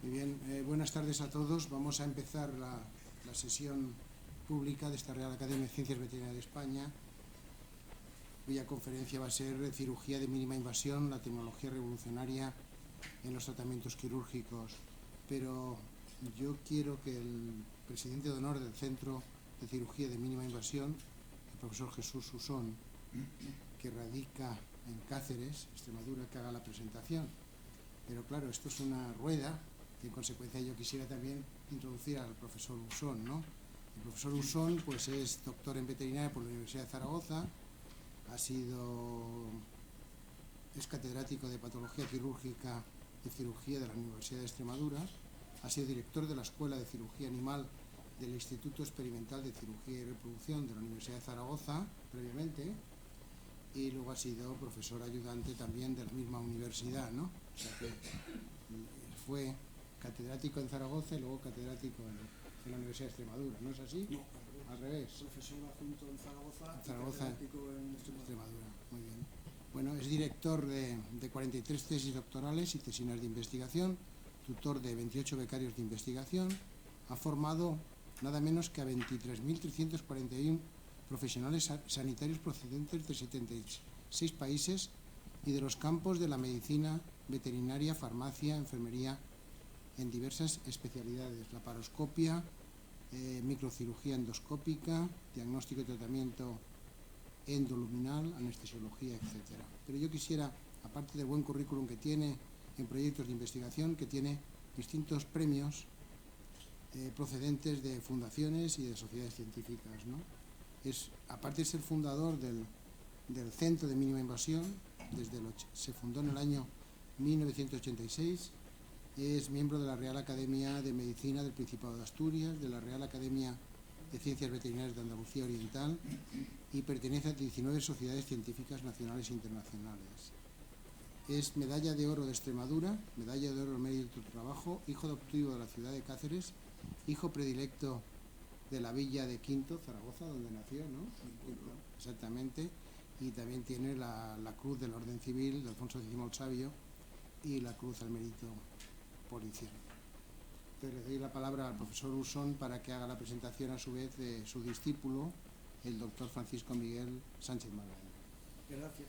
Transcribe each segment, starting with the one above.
Muy bien, buenas tardes a todos. Vamos a empezar la sesión pública de esta Real Academia de Ciencias Veterinarias de España, cuya conferencia va a ser Cirugía de mínima invasión, la tecnología revolucionaria en los tratamientos quirúrgicos. Pero yo quiero que el presidente de honor del Centro de Cirugía de Mínima Invasión, el profesor Jesús Usón, que radica en Cáceres, Extremadura, que haga la presentación. Pero claro, esto es una rueda y en consecuencia yo quisiera también introducir al profesor Usón, ¿no? El profesor Usón pues es doctor en veterinaria por la Universidad de Zaragoza, es catedrático de patología quirúrgica y cirugía de la Universidad de Extremadura, ha sido director de la Escuela de Cirugía Animal del Instituto Experimental de Cirugía y Reproducción de la Universidad de Zaragoza previamente, y luego ha sido profesor ayudante también de la misma universidad, ¿no? O sea que fue catedrático en Zaragoza y luego catedrático en la Universidad de Extremadura, ¿no es así? No, al revés. Profesor adjunto en Zaragoza, Zaragoza, y catedrático en Extremadura. Muy bien. Bueno, es director de 43 tesis doctorales y tesinas de investigación, tutor de 28 becarios de investigación, ha formado nada menos que a 23.341 profesionales sanitarios procedentes de 76 países y de los campos de la medicina, veterinaria, farmacia, enfermería, en diversas especialidades, laparoscopia, microcirugía endoscópica, diagnóstico y tratamiento endoluminal, anestesiología, etc. Pero yo quisiera, aparte del buen currículum que tiene en proyectos de investigación, que tiene distintos premios procedentes de fundaciones y de sociedades científicas, ¿no? Aparte de ser fundador del Centro de Mínima Invasión, se fundó en el año 1986, es miembro de la Real Academia de Medicina del Principado de Asturias, de la Real Academia de Ciencias Veterinarias de Andalucía Oriental y pertenece a 19 sociedades científicas nacionales e internacionales. Es medalla de oro de Extremadura, medalla de oro al mérito de trabajo, hijo adoptivo de la ciudad de Cáceres, hijo predilecto de la villa de Quinto, Zaragoza, donde nació, ¿no? Exactamente, y también tiene la Cruz del Orden Civil de Alfonso X el Sabio y la Cruz al Mérito Policial. Entonces le doy la palabra al profesor Usón para que haga la presentación a su vez de su discípulo, el doctor Francisco Miguel Sánchez Margallo. Gracias.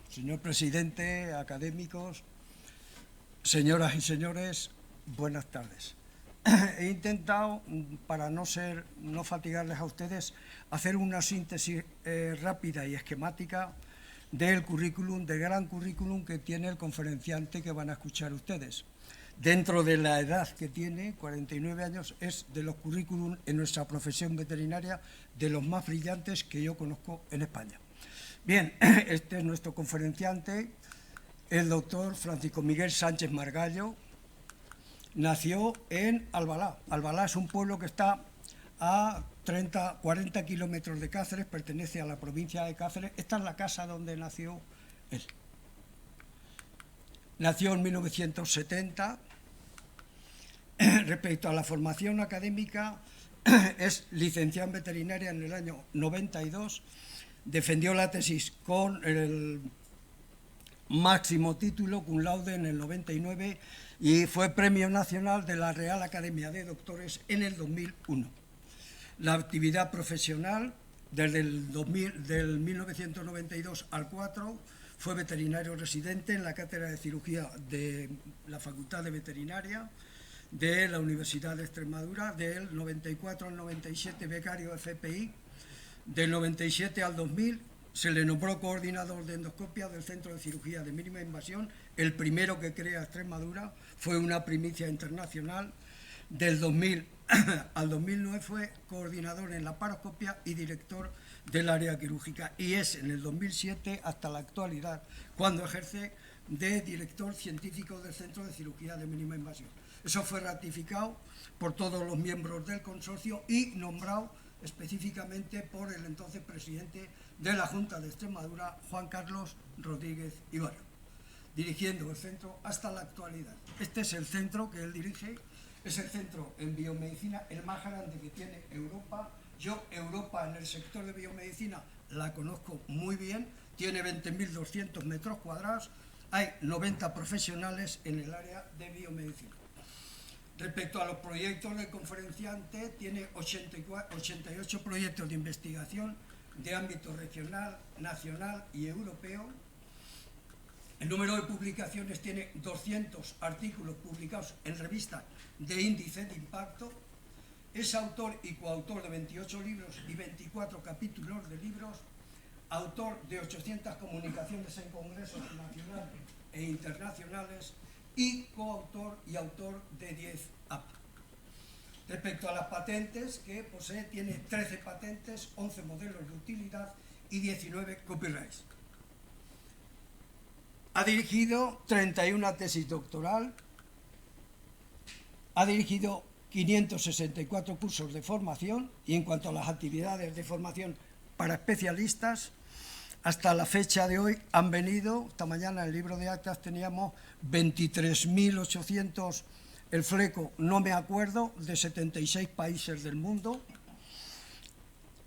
Señor presidente, académicos, señoras y señores, buenas tardes. He intentado, para no fatigarles a ustedes, hacer una síntesis rápida y esquemática del gran currículum que tiene el conferenciante que van a escuchar ustedes. Dentro de la edad que tiene, 49 años, es de los currículum en nuestra profesión veterinaria de los más brillantes que yo conozco en España. Bien, este es nuestro conferenciante, el doctor Francisco Miguel Sánchez Margallo. Nació en Albalá. Albalá es un pueblo que está a 40 kilómetros de Cáceres, pertenece a la provincia de Cáceres. Esta es la casa donde nació él. Nació en 1970. Respecto a la formación académica, es licenciado en veterinaria en el año 92. Defendió la tesis con el máximo título, cum laude, en el 99 y fue Premio Nacional de la Real Academia de Doctores en el 2001. La actividad profesional, desde del 1992 al 4, fue veterinario residente en la Cátedra de Cirugía de la Facultad de Veterinaria de la Universidad de Extremadura, del 94 al 97 becario de FPI, del 97 al 2000 se le nombró coordinador de endoscopia del Centro de Cirugía de Mínima Invasión, el primero que crea Extremadura, fue una primicia internacional. Del 2000 al 2009 fue coordinador en laparoscopia y director del área quirúrgica, y es en el 2007 hasta la actualidad cuando ejerce de director científico del Centro de Cirugía de Mínima Invasión. Eso fue ratificado por todos los miembros del consorcio y nombrado específicamente por el entonces presidente de la Junta de Extremadura, Juan Carlos Rodríguez Ibarra. dirigiendo el centro hasta la actualidad. Este es el centro que él dirige, es el centro en biomedicina el más grande que tiene Europa. Yo Europa en el sector de biomedicina la conozco muy bien, tiene 20.200 metros cuadrados, hay 90 profesionales en el área de biomedicina. Respecto a los proyectos del conferenciante, tiene 88 proyectos de investigación de ámbito regional, nacional y europeo. El número de publicaciones tiene 200 artículos publicados en revistas de índice de impacto. Es autor y coautor de 28 libros y 24 capítulos de libros, autor de 800 comunicaciones en congresos nacionales e internacionales y coautor y autor de 10 AP. Respecto a las patentes que posee, tiene 13 patentes, 11 modelos de utilidad y 19 copyrights. Ha dirigido 31 tesis doctoral, ha dirigido 564 cursos de formación y en cuanto a las actividades de formación para especialistas, hasta la fecha de hoy han venido, esta mañana en el libro de actas teníamos 23.800, el fleco no me acuerdo, de 76 países del mundo,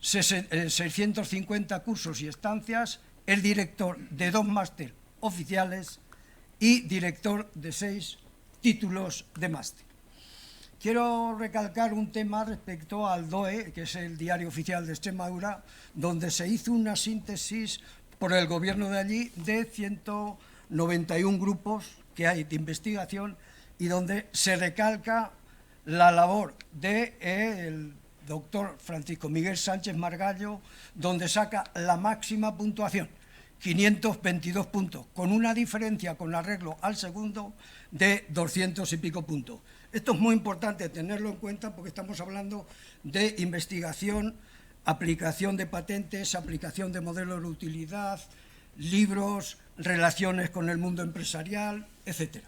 650 cursos y estancias, es director de 2 máster oficiales y director de 6 títulos de máster. Quiero recalcar un tema respecto al DOE, que es el Diario Oficial de Extremadura, donde se hizo una síntesis por el gobierno de allí de 191 grupos que hay de investigación y donde se recalca la labor del doctor Francisco Miguel Sánchez Margallo, donde saca la máxima puntuación, 522 puntos, con una diferencia con arreglo al segundo de 200 y pico puntos. Esto es muy importante tenerlo en cuenta porque estamos hablando de investigación, aplicación de patentes, aplicación de modelos de utilidad, libros, relaciones con el mundo empresarial, etc.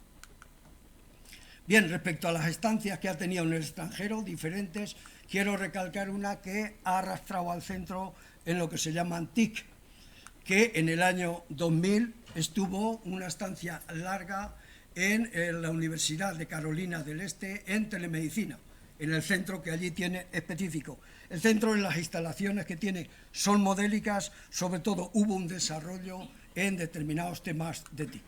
Bien, respecto a las estancias que ha tenido en el extranjero, diferentes, quiero recalcar una que ha arrastrado al centro en lo que se llaman TIC, que en el año 2000 estuvo una estancia larga en la Universidad de Carolina del Este en telemedicina, en el centro que allí tiene específico. El centro, en las instalaciones que tiene, son modélicas, sobre todo hubo un desarrollo en determinados temas de TIC.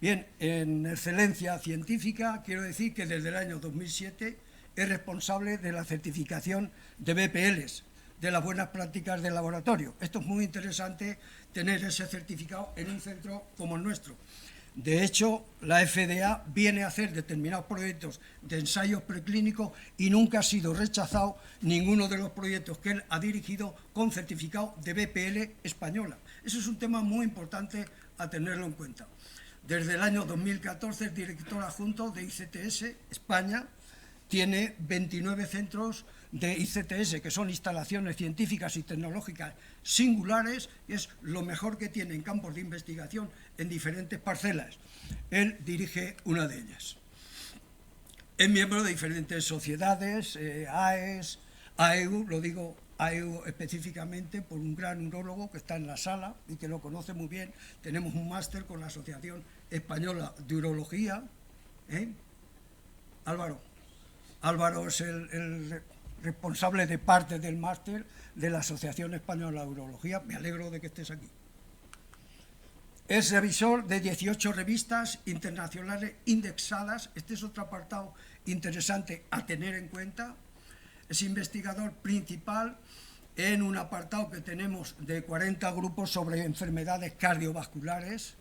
Bien, en excelencia científica, quiero decir que desde el año 2007 es responsable de la certificación de BPLs, de las buenas prácticas de laboratorio. Esto es muy interesante, tener ese certificado en un centro como el nuestro. De hecho, la FDA viene a hacer determinados proyectos de ensayos preclínicos y nunca ha sido rechazado ninguno de los proyectos que él ha dirigido con certificado de BPL española. Eso es un tema muy importante a tenerlo en cuenta. Desde el año 2014 es director adjunto de ICTS España, tiene 29 centros de ICTS, que son instalaciones científicas y tecnológicas singulares, y es lo mejor que tiene en campos de investigación en diferentes parcelas. Él dirige una de ellas. Es miembro de diferentes sociedades, AES, AEU, lo digo AEU específicamente por un gran urólogo que está en la sala y que lo conoce muy bien. Tenemos un máster con la Asociación Española de Urología. Álvaro es el responsable de parte del máster de la Asociación Española de Urología. Me alegro de que estés aquí. Es revisor de 18 revistas internacionales indexadas. Este es otro apartado interesante a tener en cuenta. Es investigador principal en un apartado que tenemos de 40 grupos sobre enfermedades cardiovasculares,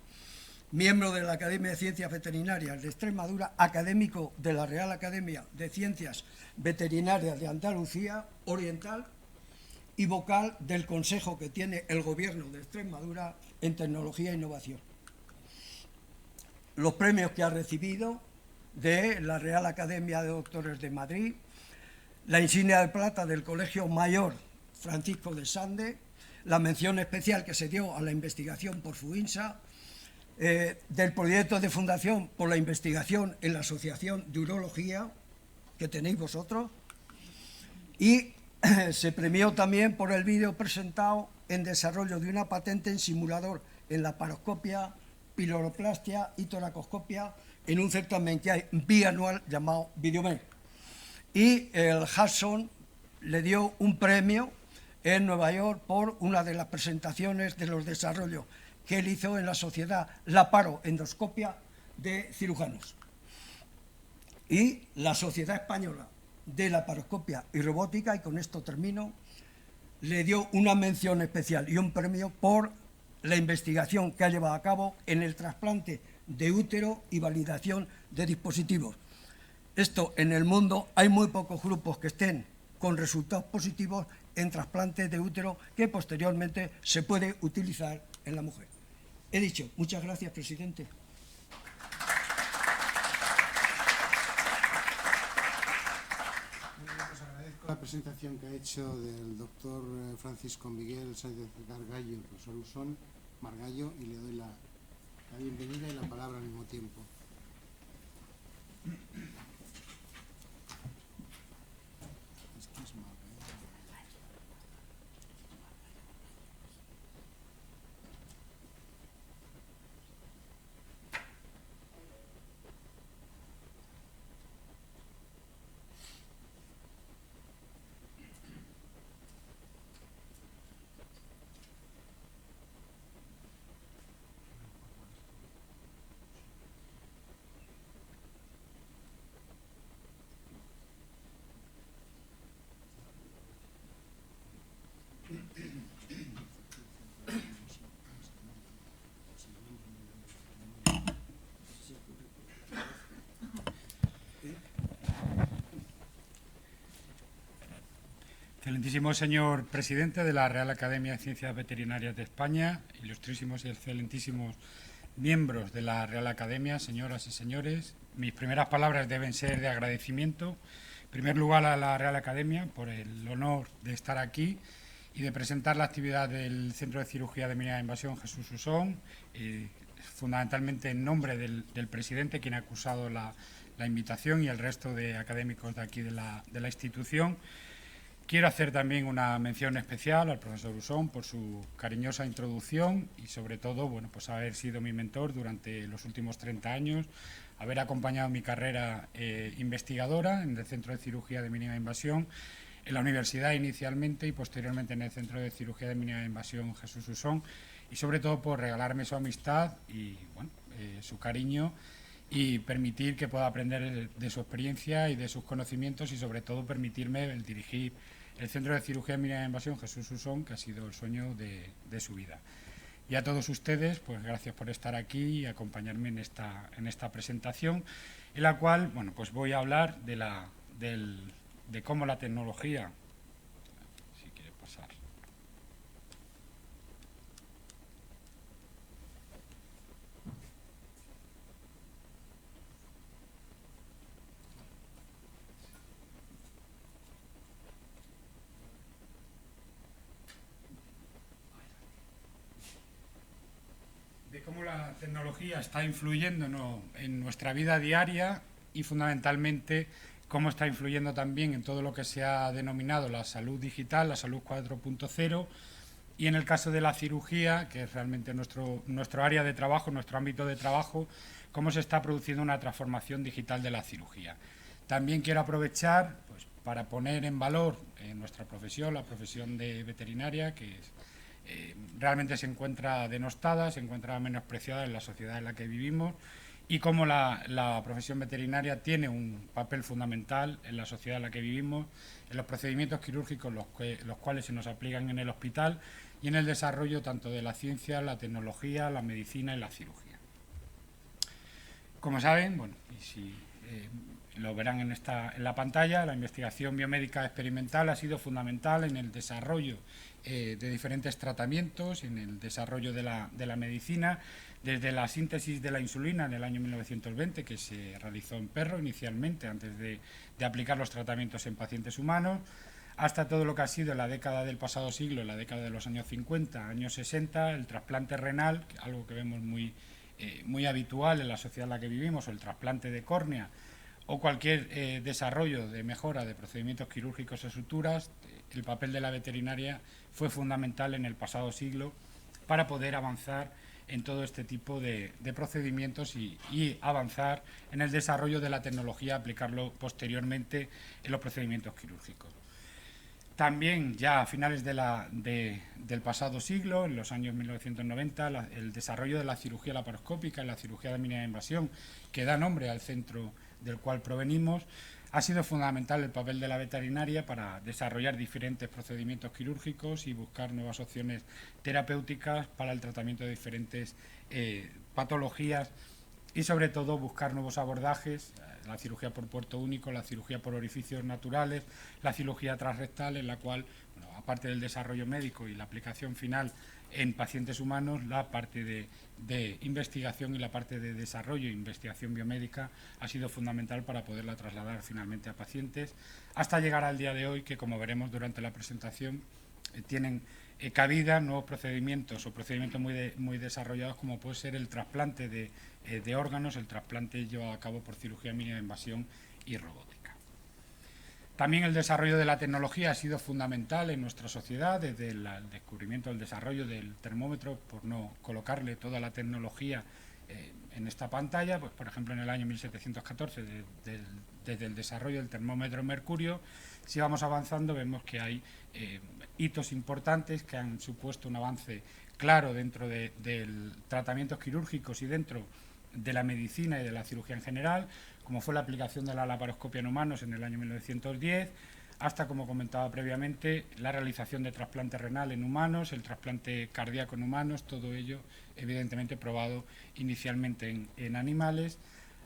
miembro de la Academia de Ciencias Veterinarias de Extremadura, académico de la Real Academia de Ciencias Veterinarias de Andalucía Oriental y vocal del consejo que tiene el Gobierno de Extremadura en tecnología e innovación. Los premios que ha recibido de la Real Academia de Doctores de Madrid, la insignia de plata del Colegio Mayor Francisco de Sande, la mención especial que se dio a la investigación por FUINSA, del proyecto de fundación por la investigación en la Asociación de Urología, que tenéis vosotros, y se premió también por el vídeo presentado en desarrollo de una patente en simulador en laparoscopia piloroplastia y toracoscopia en un certamen que hay bianual llamado Videomed. Y el Hudson le dio un premio en Nueva York por una de las presentaciones de los desarrollos que él hizo en la sociedad Laparoendoscopia de cirujanos. Y la Sociedad Española de Laparoscopia y Robótica, y con esto termino, le dio una mención especial y un premio por la investigación que ha llevado a cabo en el trasplante de útero y validación de dispositivos. Esto en el mundo hay muy pocos grupos que estén con resultados positivos en trasplantes de útero que posteriormente se puede utilizar en la mujer. He dicho. Muchas gracias, presidente. Os agradezco la presentación que ha hecho del doctor Francisco Miguel Sánchez Margallo, el profesor Usón Margallo, y le doy la bienvenida y la palabra al mismo tiempo. Excelentísimo señor presidente de la Real Academia de Ciencias Veterinarias de España, ilustrísimos y excelentísimos miembros de la Real Academia, señoras y señores, mis primeras palabras deben ser de agradecimiento, en primer lugar a la Real Academia por el honor de estar aquí y de presentar la actividad del Centro de Cirugía de Mínima Invasión Jesús Usón, fundamentalmente en nombre del presidente, quien ha acusado la invitación, y el resto de académicos de aquí de la institución. Quiero hacer también una mención especial al profesor Usón por su cariñosa introducción y, sobre todo, bueno, pues haber sido mi mentor durante los últimos 30 años, haber acompañado mi carrera investigadora en el Centro de Cirugía de Mínima Invasión, en la universidad inicialmente y posteriormente en el Centro de Cirugía de Mínima Invasión Jesús Usón, y sobre todo por regalarme su amistad y bueno, su cariño, y permitir que pueda aprender de su experiencia y de sus conocimientos, y sobre todo permitirme el dirigir el Centro de Cirugía de Mínima Invasión Jesús Usón, que ha sido el sueño de su vida. Y a todos ustedes, pues gracias por estar aquí y acompañarme en esta presentación, en la cual, bueno, pues voy a hablar de cómo la tecnología, si quiere pasar. De cómo la tecnología está influyendo en nuestra vida diaria y fundamentalmente cómo está influyendo también en todo lo que se ha denominado la salud digital, la salud 4.0, y en el caso de la cirugía, que es realmente nuestro área de trabajo, nuestro ámbito de trabajo, cómo se está produciendo una transformación digital de la cirugía. También quiero aprovechar pues, para poner en valor nuestra profesión, la profesión de veterinaria, que realmente se encuentra denostada, se encuentra menospreciada en la sociedad en la que vivimos, y cómo la profesión veterinaria tiene un papel fundamental en la sociedad en la que vivimos, en los procedimientos quirúrgicos los cuales se nos aplican en el hospital y en el desarrollo tanto de la ciencia, la tecnología, la medicina y la cirugía. Como saben, bueno, y si lo verán en la pantalla, la investigación biomédica experimental ha sido fundamental en el desarrollo de diferentes tratamientos, en el desarrollo de la medicina, desde la síntesis de la insulina en el año 1920, que se realizó en perro inicialmente, antes de aplicar los tratamientos en pacientes humanos, hasta todo lo que ha sido en la década del pasado siglo, en la década de los años 50, años 60, el trasplante renal, algo que vemos muy habitual en la sociedad en la que vivimos, o el trasplante de córnea, o cualquier desarrollo de mejora de procedimientos quirúrgicos o suturas. El papel de la veterinaria fue fundamental en el pasado siglo para poder avanzar en todo este tipo de procedimientos y avanzar en el desarrollo de la tecnología, aplicarlo posteriormente en los procedimientos quirúrgicos. También ya a finales del pasado siglo, en los años 1990, el desarrollo de la cirugía laparoscópica y la cirugía de mínima invasión, que da nombre al centro del cual provenimos, ha sido fundamental el papel de la veterinaria para desarrollar diferentes procedimientos quirúrgicos y buscar nuevas opciones terapéuticas para el tratamiento de diferentes patologías y sobre todo buscar nuevos abordajes, la cirugía por puerto único, la cirugía por orificios naturales, la cirugía transrectal, en la cual, bueno, aparte del desarrollo médico y la aplicación final en pacientes humanos, la parte de investigación y la parte de desarrollo e investigación biomédica ha sido fundamental para poderla trasladar finalmente a pacientes, hasta llegar al día de hoy, que como veremos durante la presentación, tienen cabida nuevos procedimientos o procedimientos muy desarrollados, como puede ser el trasplante de órganos, el trasplante llevado a cabo por cirugía mínima invasión y robótica. También el desarrollo de la tecnología ha sido fundamental en nuestra sociedad, desde el descubrimiento del desarrollo del termómetro, por no colocarle toda la tecnología en esta pantalla, pues por ejemplo en el año 1714, desde el desarrollo del termómetro mercurio, si vamos avanzando vemos que hay hitos importantes que han supuesto un avance claro dentro de tratamientos quirúrgicos y dentro de la medicina y de la cirugía en general, como fue la aplicación de la laparoscopia en humanos en el año 1910, hasta, como comentaba previamente, la realización de trasplante renal en humanos, el trasplante cardíaco en humanos, todo ello evidentemente probado inicialmente en animales,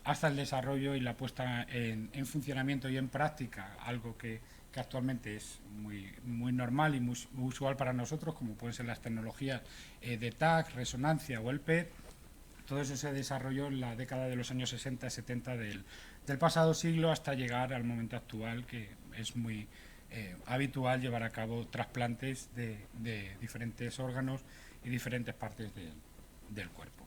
hasta el desarrollo y la puesta en funcionamiento y en práctica, algo que actualmente es muy normal y muy usual para nosotros, como pueden ser las tecnologías de TAC, resonancia o el PET. Todo eso se desarrolló en la década de los años 60 y 70 del pasado siglo, hasta llegar al momento actual, que es muy habitual llevar a cabo trasplantes de diferentes órganos y diferentes partes del cuerpo.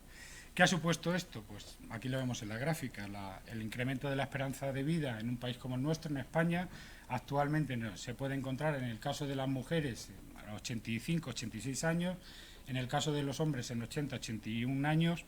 ¿Qué ha supuesto esto? Pues aquí lo vemos en la gráfica, el incremento de la esperanza de vida en un país como el nuestro, en España. Actualmente se puede encontrar, en el caso de las mujeres, a 85, 86 años, en el caso de los hombres en 80, 81 años,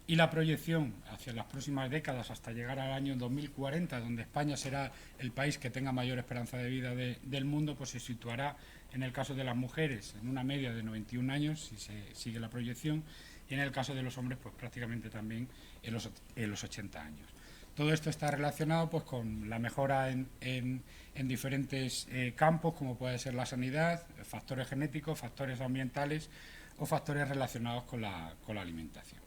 y la proyección hacia las próximas décadas hasta llegar al año 2040, donde España será el país que tenga mayor esperanza de vida del mundo, pues se situará en el caso de las mujeres en una media de 91 años, si se sigue la proyección, y en el caso de los hombres pues prácticamente también en los 80 años. Todo esto está relacionado pues con la mejora en diferentes campos, como puede ser la sanidad, factores genéticos, factores ambientales o factores relacionados con la alimentación.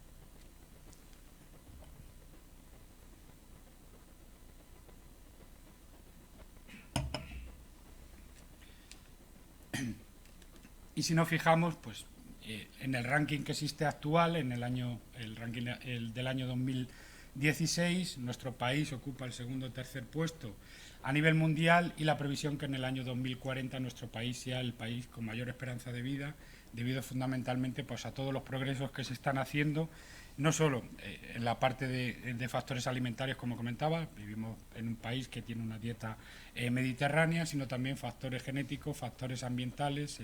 Y si nos fijamos, pues en el ranking que existe actual, en el ranking del año 2016, nuestro país ocupa el segundo o tercer puesto a nivel mundial, y la previsión que en el año 2040 nuestro país sea el país con mayor esperanza de vida, debido fundamentalmente pues a todos los progresos que se están haciendo, no solo en la parte de factores alimentarios, como comentaba, vivimos en un país que tiene una dieta mediterránea, sino también factores genéticos, factores ambientales,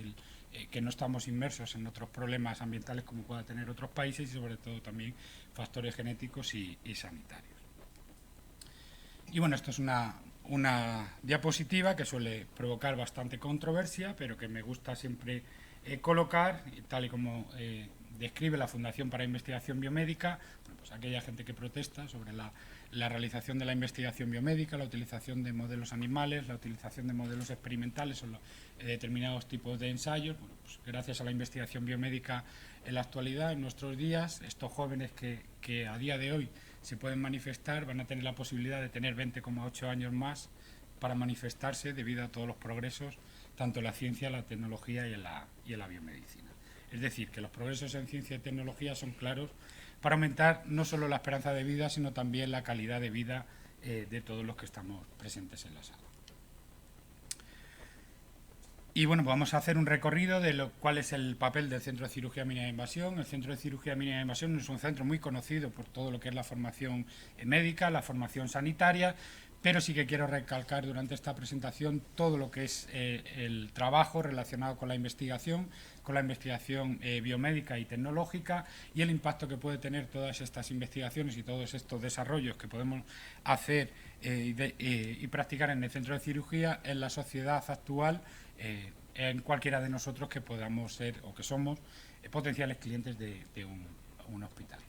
que no estamos inmersos en otros problemas ambientales como pueda tener otros países, y sobre todo también factores genéticos y sanitarios. Y bueno, esto es una diapositiva que suele provocar bastante controversia, pero que me gusta siempre colocar, tal y como describe la Fundación para Investigación Biomédica, bueno, pues aquella gente que protesta sobre la realización de la investigación biomédica, la utilización de modelos animales, la utilización de modelos experimentales o determinados tipos de ensayos. Bueno, pues gracias a la investigación biomédica en la actualidad, en nuestros días, estos jóvenes que a día de hoy se pueden manifestar van a tener la posibilidad de tener 20,8 años más para manifestarse, debido a todos los progresos, tanto en la ciencia, la tecnología y en la biomedicina. Es decir, que los progresos en ciencia y tecnología son claros para aumentar no solo la esperanza de vida, sino también la calidad de vida de todos los que estamos presentes en la sala. Y bueno, vamos a hacer un recorrido de cuál es el papel del Centro de Cirugía Mínima Invasión. El Centro de Cirugía Mínima Invasión es un centro muy conocido por todo lo que es la formación médica, la formación sanitaria, pero sí que quiero recalcar durante esta presentación todo lo que es el trabajo relacionado con la investigación biomédica y tecnológica, y el impacto que puede tener todas estas investigaciones y todos estos desarrollos que podemos hacer y practicar en el centro de cirugía en la sociedad actual, en cualquiera de nosotros que podamos ser o que somos potenciales clientes de un hospital.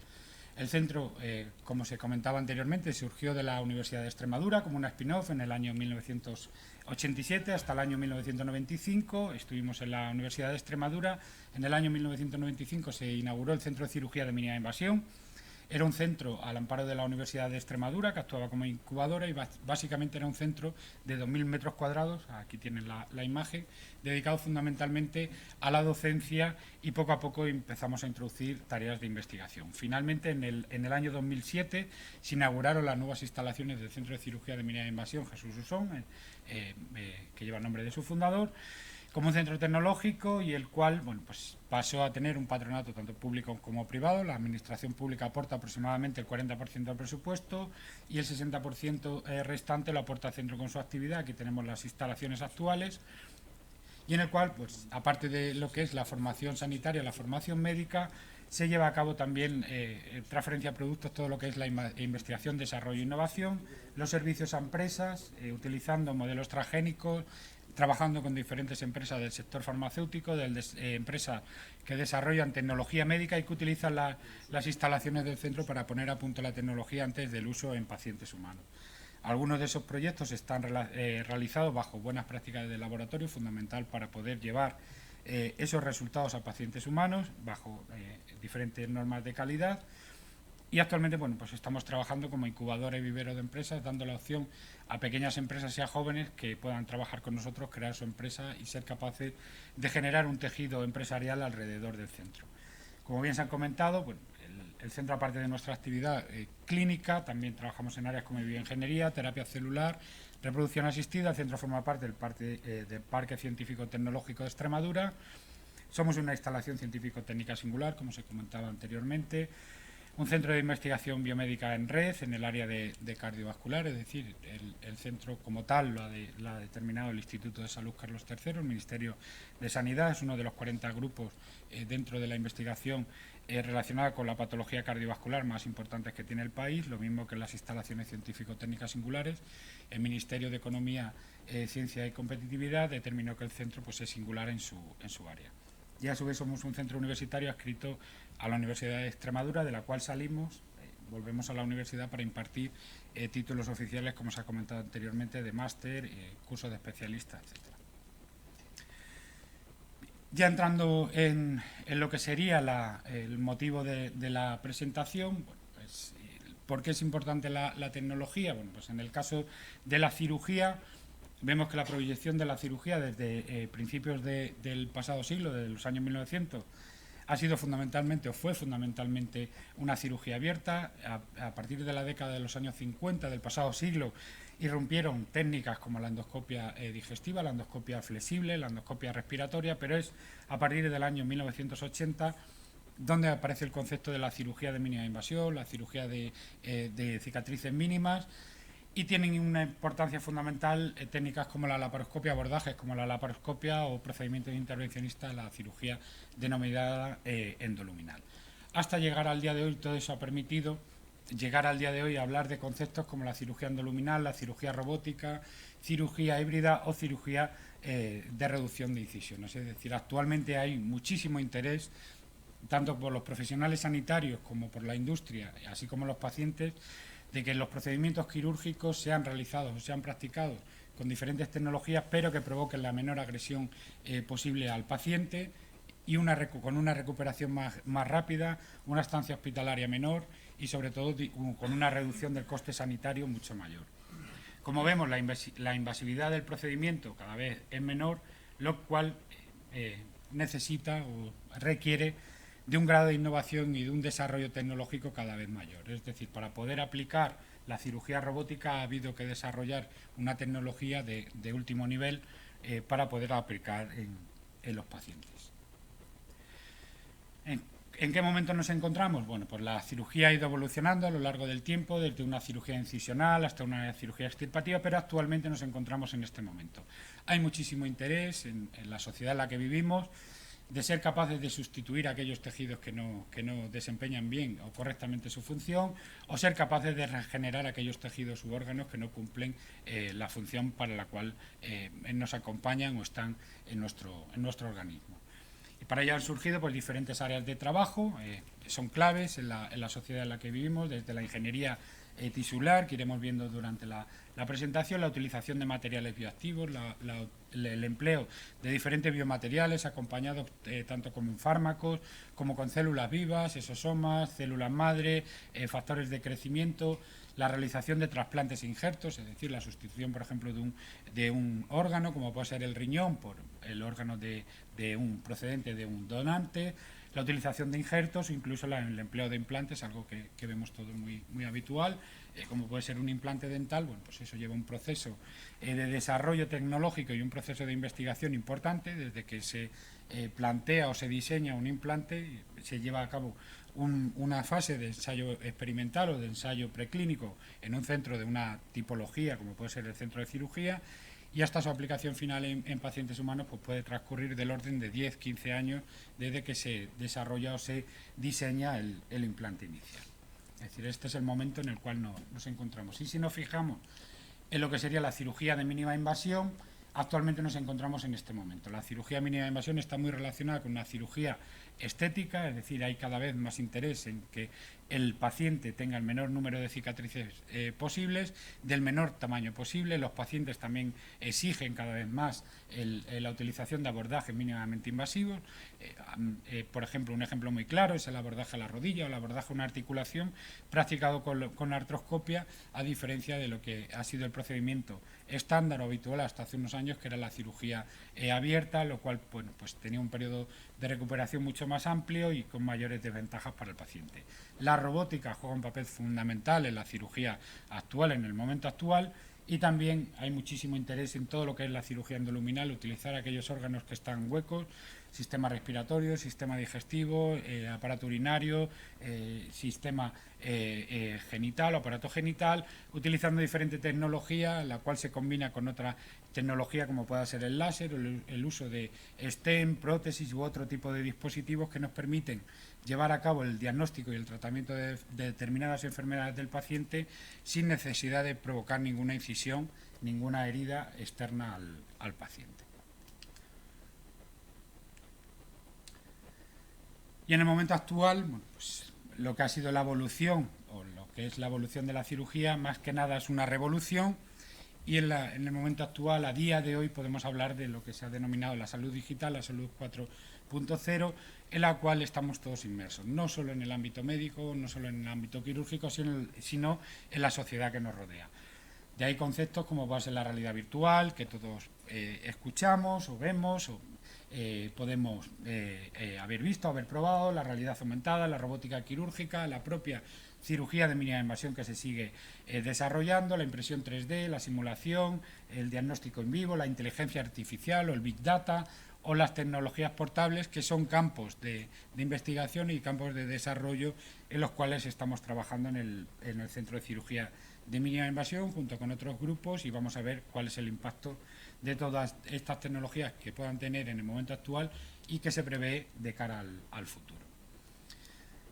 El centro, como se comentaba anteriormente, surgió de la Universidad de Extremadura como una spin-off en el año 1987 hasta el año 1995. Estuvimos en la Universidad de Extremadura. En el año 1995 se inauguró el Centro de Cirugía de Mínima Invasión. Era un centro al amparo de la Universidad de Extremadura, que actuaba como incubadora, y básicamente era un centro de 2.000 metros cuadrados, aquí tienen la imagen, dedicado fundamentalmente a la docencia, y poco a poco empezamos a introducir tareas de investigación. Finalmente, en el año 2007 se inauguraron las nuevas instalaciones del Centro de Cirugía de Mínima Invasión Jesús Usón, que lleva el nombre de su fundador, como un centro tecnológico, y el cual, bueno, pues pasó a tener un patronato tanto público como privado. La administración pública aporta aproximadamente el 40% del presupuesto y el 60% restante lo aporta el centro con su actividad. Aquí tenemos las instalaciones actuales, y en el cual, pues aparte de lo que es la formación sanitaria, la formación médica, se lleva a cabo también transferencia de productos, todo lo que es la investigación, desarrollo e innovación, los servicios a empresas, utilizando modelos transgénicos, trabajando con diferentes empresas del sector farmacéutico, empresas que desarrollan tecnología médica y que utilizan las instalaciones del centro para poner a punto la tecnología antes del uso en pacientes humanos. Algunos de esos proyectos están realizados bajo buenas prácticas de laboratorio, fundamental para poder llevar esos resultados a pacientes humanos bajo diferentes normas de calidad. Y actualmente, bueno, pues estamos trabajando como incubadora y vivero de empresas, dando la opción a pequeñas empresas y a jóvenes que puedan trabajar con nosotros, crear su empresa y ser capaces de generar un tejido empresarial alrededor del centro. Como bien se han comentado, bueno, el centro, aparte de nuestra actividad clínica, también trabajamos en áreas como bioingeniería, terapia celular, reproducción asistida. El centro forma parte del Parque Científico Tecnológico de Extremadura. Somos una instalación científico-técnica singular, como se comentaba anteriormente. Un centro de investigación biomédica en red en el área de cardiovascular, es decir, el centro como tal lo ha determinado el Instituto de Salud Carlos III, el Ministerio de Sanidad. Es uno de los 40 grupos dentro de la investigación relacionada con la patología cardiovascular más importantes que tiene el país, lo mismo que las instalaciones científico-técnicas singulares. El Ministerio de Economía, Ciencia y Competitividad determinó que el centro, pues, es singular en su área. Y a su vez somos un centro universitario adscrito a la Universidad de Extremadura, de la cual salimos, volvemos a la universidad para impartir títulos oficiales, como se ha comentado anteriormente, de máster, cursos de especialista, etc. Ya entrando en lo que sería el motivo de la presentación, bueno, pues, ¿por qué es importante la tecnología? Bueno, pues en el caso de la cirugía, vemos que la proyección de la cirugía desde principios del pasado siglo, desde los años 1900, ha sido fundamentalmente, o fue fundamentalmente, una cirugía abierta. A partir de la década de los años 50 del pasado siglo irrumpieron técnicas como la endoscopia digestiva, la endoscopia flexible, la endoscopia respiratoria, pero es a partir del año 1980 donde aparece el concepto de la cirugía de mínima invasión, la cirugía de cicatrices mínimas, y tienen una importancia fundamental técnicas como la laparoscopia, abordajes como la laparoscopia o procedimientos intervencionistas, la cirugía denominada endoluminal. Hasta llegar al día de hoy, todo eso ha permitido llegar al día de hoy a hablar de conceptos como la cirugía endoluminal, la cirugía robótica, cirugía híbrida o cirugía de reducción de incisiones. Es decir, actualmente hay muchísimo interés, tanto por los profesionales sanitarios como por la industria, así como los pacientes, de que los procedimientos quirúrgicos sean realizados o sean practicados con diferentes tecnologías, pero que provoquen la menor agresión posible al paciente y con una recuperación más rápida, una estancia hospitalaria menor y, sobre todo, con una reducción del coste sanitario mucho mayor. Como vemos, la invasividad del procedimiento cada vez es menor, lo cual necesita o requiere de un grado de innovación y de un desarrollo tecnológico cada vez mayor. Es decir, para poder aplicar la cirugía robótica ha habido que desarrollar una tecnología de último nivel para poder aplicar en los pacientes. ¿En qué momento nos encontramos? Bueno, pues la cirugía ha ido evolucionando a lo largo del tiempo, desde una cirugía incisional hasta una cirugía extirpativa, pero actualmente nos encontramos en este momento. Hay muchísimo interés en la sociedad en la que vivimos de ser capaces de sustituir aquellos tejidos que no desempeñan bien o correctamente su función, o ser capaces de regenerar aquellos tejidos u órganos que no cumplen la función para la cual nos acompañan o están en nuestro organismo. Y para ello han surgido pues diferentes áreas de trabajo, son claves en la sociedad en la que vivimos, desde la ingeniería tisular, que iremos viendo durante la presentación, la utilización de materiales bioactivos, el empleo de diferentes biomateriales acompañados tanto como en fármacos, como con células vivas, exosomas, células madre, factores de crecimiento, la realización de trasplantes e injertos, es decir, la sustitución, por ejemplo, de un órgano, como puede ser el riñón, por el órgano procedente de un donante, la utilización de injertos, incluso el empleo de implantes, algo que vemos todos muy habitual, como puede ser un implante dental. Bueno, pues eso lleva un proceso de desarrollo tecnológico y un proceso de investigación importante, desde que se plantea o se diseña un implante, se lleva a cabo una fase de ensayo experimental o de ensayo preclínico en un centro de una tipología, como puede ser el centro de cirugía, y hasta su aplicación final en pacientes humanos pues puede transcurrir del orden de 10-15 años desde que se desarrolla o se diseña el implante inicial. Es decir, este es el momento en el cual nos encontramos. Y si nos fijamos en lo que sería la cirugía de mínima invasión, actualmente nos encontramos en este momento. La cirugía de mínima invasión está muy relacionada con una cirugía estética, es decir, hay cada vez más interés en que el paciente tenga el menor número de cicatrices posibles, del menor tamaño posible. Los pacientes también exigen cada vez más la utilización de abordajes mínimamente invasivos. Por ejemplo, un ejemplo muy claro es el abordaje a la rodilla o el abordaje a una articulación practicado con artroscopia, a diferencia de lo que ha sido el procedimiento estándar o habitual hasta hace unos años, que era la cirugía abierta, lo cual bueno, pues tenía un periodo de recuperación mucho más amplio y con mayores desventajas para el paciente. La robótica juega un papel fundamental en la cirugía actual, en el momento actual, y también hay muchísimo interés en todo lo que es la cirugía endoluminal, utilizar aquellos órganos que están huecos, sistema respiratorio, sistema digestivo, aparato urinario, sistema genital o aparato genital, utilizando diferente tecnología, la cual se combina con otra tecnología como pueda ser el láser o el uso de stem, prótesis u otro tipo de dispositivos que nos permiten llevar a cabo el diagnóstico y el tratamiento de determinadas enfermedades del paciente sin necesidad de provocar ninguna incisión, ninguna herida externa al paciente. Y en el momento actual, bueno, pues, lo que ha sido la evolución, o lo que es la evolución de la cirugía, más que nada es una revolución, y en el momento actual, a día de hoy, podemos hablar de lo que se ha denominado la salud digital, la salud 4.0, en la cual estamos todos inmersos, no solo en el ámbito médico, no solo en el ámbito quirúrgico, sino en la sociedad que nos rodea. De ahí conceptos como puede ser la realidad virtual, que todos escuchamos o vemos o podemos haber visto, haber probado, la realidad aumentada, la robótica quirúrgica, la propia cirugía de mínima invasión que se sigue desarrollando, la impresión 3D, la simulación, el diagnóstico en vivo, la inteligencia artificial o el Big Data o las tecnologías portables, que son campos de investigación y campos de desarrollo en los cuales estamos trabajando en el Centro de Cirugía de Mínima Invasión junto con otros grupos, y vamos a ver cuál es el impacto de todas estas tecnologías que puedan tener en el momento actual y que se prevé de cara al futuro.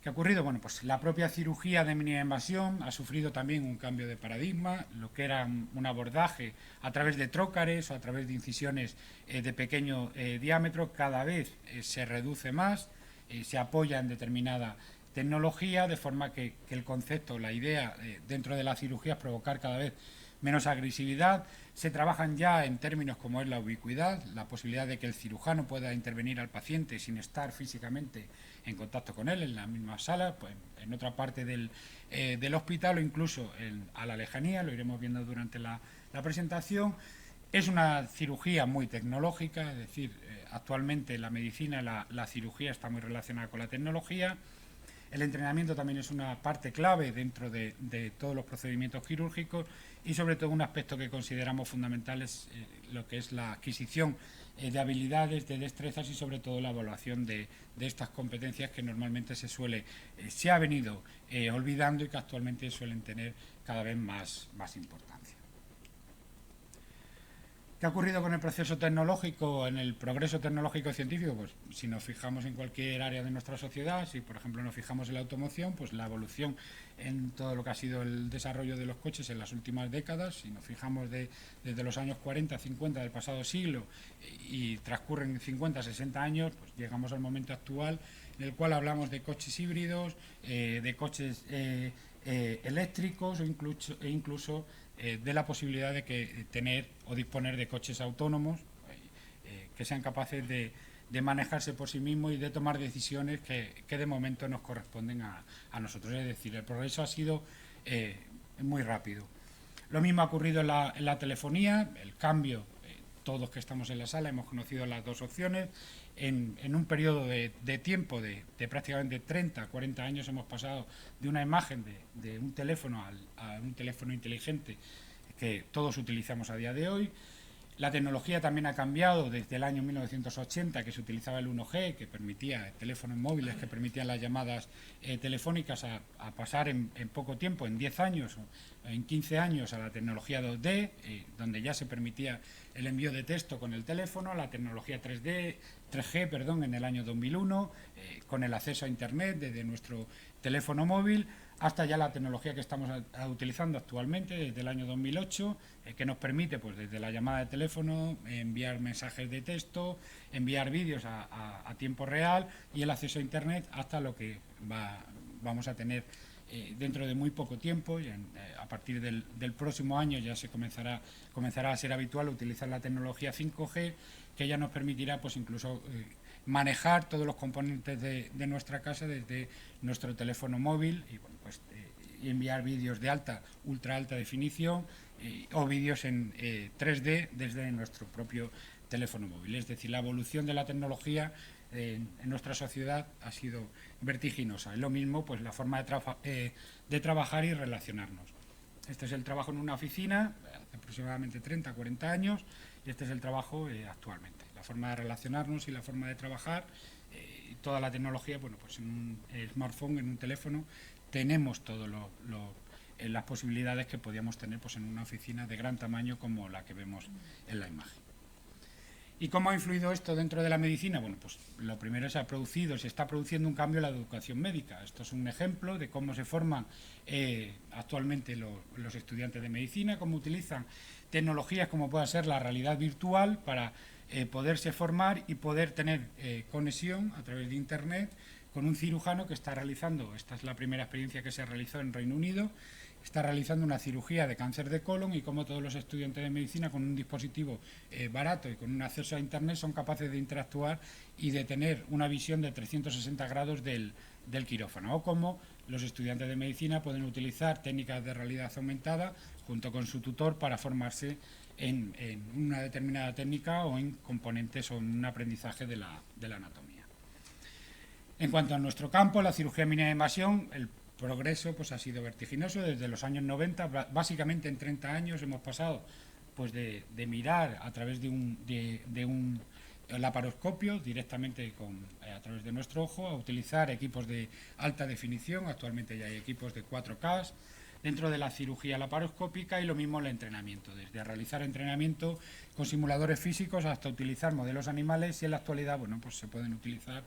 ¿Qué ha ocurrido? Bueno, pues la propia cirugía de mínima invasión ha sufrido también un cambio de paradigma. Lo que era un abordaje a través de trócares o a través de incisiones de pequeño diámetro cada vez se reduce más, se apoya en determinada tecnología, de forma que el concepto, la idea dentro de la cirugía es provocar cada vez menos agresividad. Se trabajan ya en términos como es la ubicuidad, la posibilidad de que el cirujano pueda intervenir al paciente sin estar físicamente en contacto con él, en la misma sala, pues en otra parte del hospital o incluso a la lejanía, lo iremos viendo durante la presentación. Es una cirugía muy tecnológica, es decir, actualmente la medicina, la cirugía está muy relacionada con la tecnología. El entrenamiento también es una parte clave dentro de todos los procedimientos quirúrgicos y sobre todo un aspecto que consideramos fundamental es lo que es la adquisición de habilidades, de destrezas y sobre todo la evaluación de estas competencias que normalmente se ha venido olvidando y que actualmente suelen tener cada vez más importancia. ¿Qué ha ocurrido con el proceso tecnológico, en el progreso tecnológico científico? Pues si nos fijamos en cualquier área de nuestra sociedad, si por ejemplo nos fijamos en la automoción, pues la evolución en todo lo que ha sido el desarrollo de los coches en las últimas décadas, si nos fijamos desde los años 40, 50 del pasado siglo y transcurren 50, 60 años, pues llegamos al momento actual en el cual hablamos de coches híbridos, de coches eléctricos e incluso de la posibilidad de tener o disponer de coches autónomos que sean capaces de manejarse por sí mismos y de tomar decisiones que de momento nos corresponden a nosotros. Es decir, el progreso ha sido muy rápido. Lo mismo ha ocurrido en la telefonía, el cambio, todos que estamos en la sala hemos conocido las dos opciones. En un periodo de tiempo de prácticamente 30, 40 años hemos pasado de una imagen de un teléfono a un teléfono inteligente que todos utilizamos a día de hoy. La tecnología también ha cambiado desde el año 1980, que se utilizaba el 1G, que permitía teléfonos móviles, que permitían las llamadas telefónicas, a pasar en poco tiempo, en 10 años o en 15 años, a la tecnología 2D, donde ya se permitía el envío de texto con el teléfono, la tecnología 3G, en el año 2001, con el acceso a Internet desde nuestro teléfono móvil, hasta ya la tecnología que estamos utilizando actualmente desde el año 2008, que nos permite, pues desde la llamada de teléfono, enviar mensajes de texto, enviar vídeos a tiempo real y el acceso a Internet hasta lo que vamos a tener dentro de muy poco tiempo. Y a partir del próximo año ya comenzará a ser habitual utilizar la tecnología 5G, que ya nos permitirá pues incluso manejar todos los componentes de nuestra casa desde nuestro teléfono móvil y bueno, pues enviar vídeos de ultra alta definición o vídeos en 3D desde nuestro propio teléfono móvil. Es decir, la evolución de la tecnología en nuestra sociedad ha sido vertiginosa. Es lo mismo pues la forma de trabajar y relacionarnos. Este es el trabajo en una oficina hace aproximadamente 30, 40 años y este es el trabajo actualmente. La forma de relacionarnos y la forma de trabajar, toda la tecnología, bueno, pues en un smartphone, en un teléfono, tenemos todas las posibilidades que podíamos tener pues en una oficina de gran tamaño como la que vemos en la imagen. ¿Y cómo ha influido esto dentro de la medicina? Bueno, pues lo primero se está produciendo un cambio en la educación médica. Esto es un ejemplo de cómo se forman actualmente los estudiantes de medicina, cómo utilizan tecnologías como pueda ser la realidad virtual para poderse formar y poder tener conexión a través de Internet con un cirujano que está realizando, esta es la primera experiencia que se realizó en Reino Unido, está realizando una cirugía de cáncer de colon y como todos los estudiantes de medicina con un dispositivo barato y con un acceso a Internet son capaces de interactuar y de tener una visión de 360 grados del quirófano, o como los estudiantes de medicina pueden utilizar técnicas de realidad aumentada junto con su tutor para formarse en una determinada técnica o en componentes o en un aprendizaje de la anatomía. En cuanto a nuestro campo, la cirugía mínima invasión, el progreso pues ha sido vertiginoso desde los años 90, básicamente en 30 años hemos pasado pues de mirar a través de un laparoscopio directamente a través de nuestro ojo a utilizar equipos de alta definición. Actualmente ya hay equipos de 4K dentro de la cirugía laparoscópica y lo mismo el entrenamiento, desde realizar entrenamiento con simuladores físicos hasta utilizar modelos animales y en la actualidad bueno, pues se pueden utilizar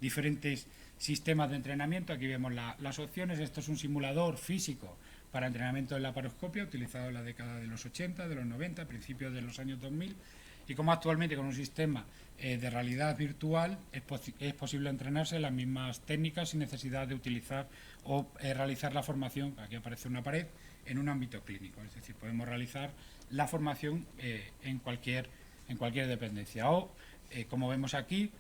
diferentes sistemas de entrenamiento. Aquí vemos las opciones. Esto es un simulador físico para entrenamiento de laparoscopia utilizado en la década de los 80, de los 90, principios de los años 2000 y como actualmente con un sistema de realidad virtual es posible entrenarse en las mismas técnicas sin necesidad de utilizar o realizar la formación, aquí aparece una pared, en un ámbito clínico. Es decir, podemos realizar la formación en cualquier dependencia o, como vemos aquí,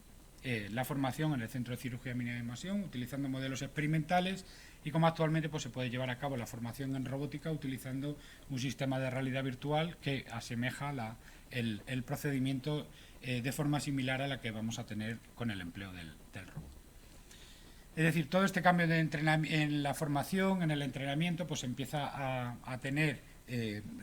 la formación en el Centro de Cirugía Mínima Invasión utilizando modelos experimentales y como actualmente pues, se puede llevar a cabo la formación en robótica utilizando un sistema de realidad virtual que asemeja el procedimiento de forma similar a la que vamos a tener con el empleo del robot. Es decir, todo este cambio de en la formación, en el entrenamiento, pues empieza a tener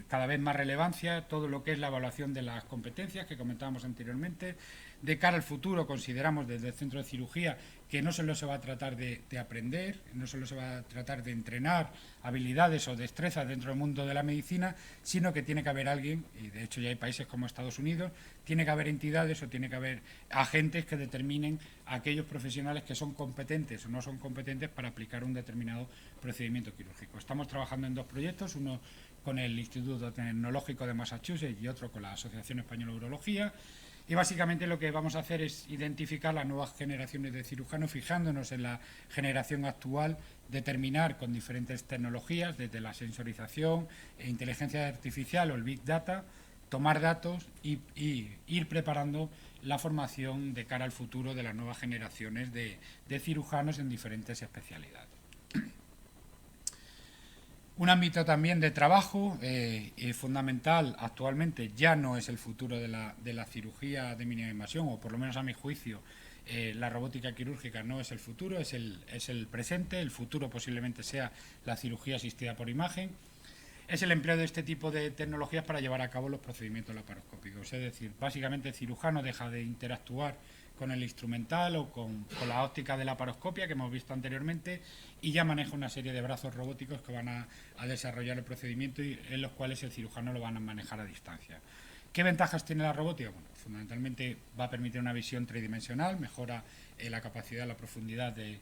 cada vez más relevancia todo lo que es la evaluación de las competencias que comentábamos anteriormente. De cara al futuro, consideramos desde el Centro de Cirugía que no solo se va a tratar de aprender, no solo se va a tratar de entrenar habilidades o destrezas dentro del mundo de la medicina, sino que tiene que haber alguien, y de hecho ya hay países como Estados Unidos, tiene que haber entidades o tiene que haber agentes que determinen a aquellos profesionales que son competentes o no son competentes para aplicar un determinado procedimiento quirúrgico. Estamos trabajando en 2 proyectos, uno con el Instituto Tecnológico de Massachusetts y otro con la Asociación Española de Urología. Y básicamente lo que vamos a hacer es identificar las nuevas generaciones de cirujanos, fijándonos en la generación actual, determinar con diferentes tecnologías, desde la sensorización, inteligencia artificial o el Big Data, tomar datos y ir preparando la formación de cara al futuro de las nuevas generaciones de cirujanos en diferentes especialidades. Un ámbito también de trabajo fundamental actualmente, ya no es el futuro de la cirugía de mínima invasión, o por lo menos a mi juicio la robótica quirúrgica no es el futuro, es el presente. El futuro posiblemente sea la cirugía asistida por imagen. Es el empleo de este tipo de tecnologías para llevar a cabo los procedimientos laparoscópicos. Es decir, básicamente el cirujano deja de interactuar con el instrumental o con la óptica de la laparoscopia que hemos visto anteriormente y ya maneja una serie de brazos robóticos que van a desarrollar el procedimiento y en los cuales el cirujano lo van a manejar a distancia. ¿Qué ventajas tiene la robótica? Bueno, fundamentalmente va a permitir una visión tridimensional, mejora la capacidad, la profundidad de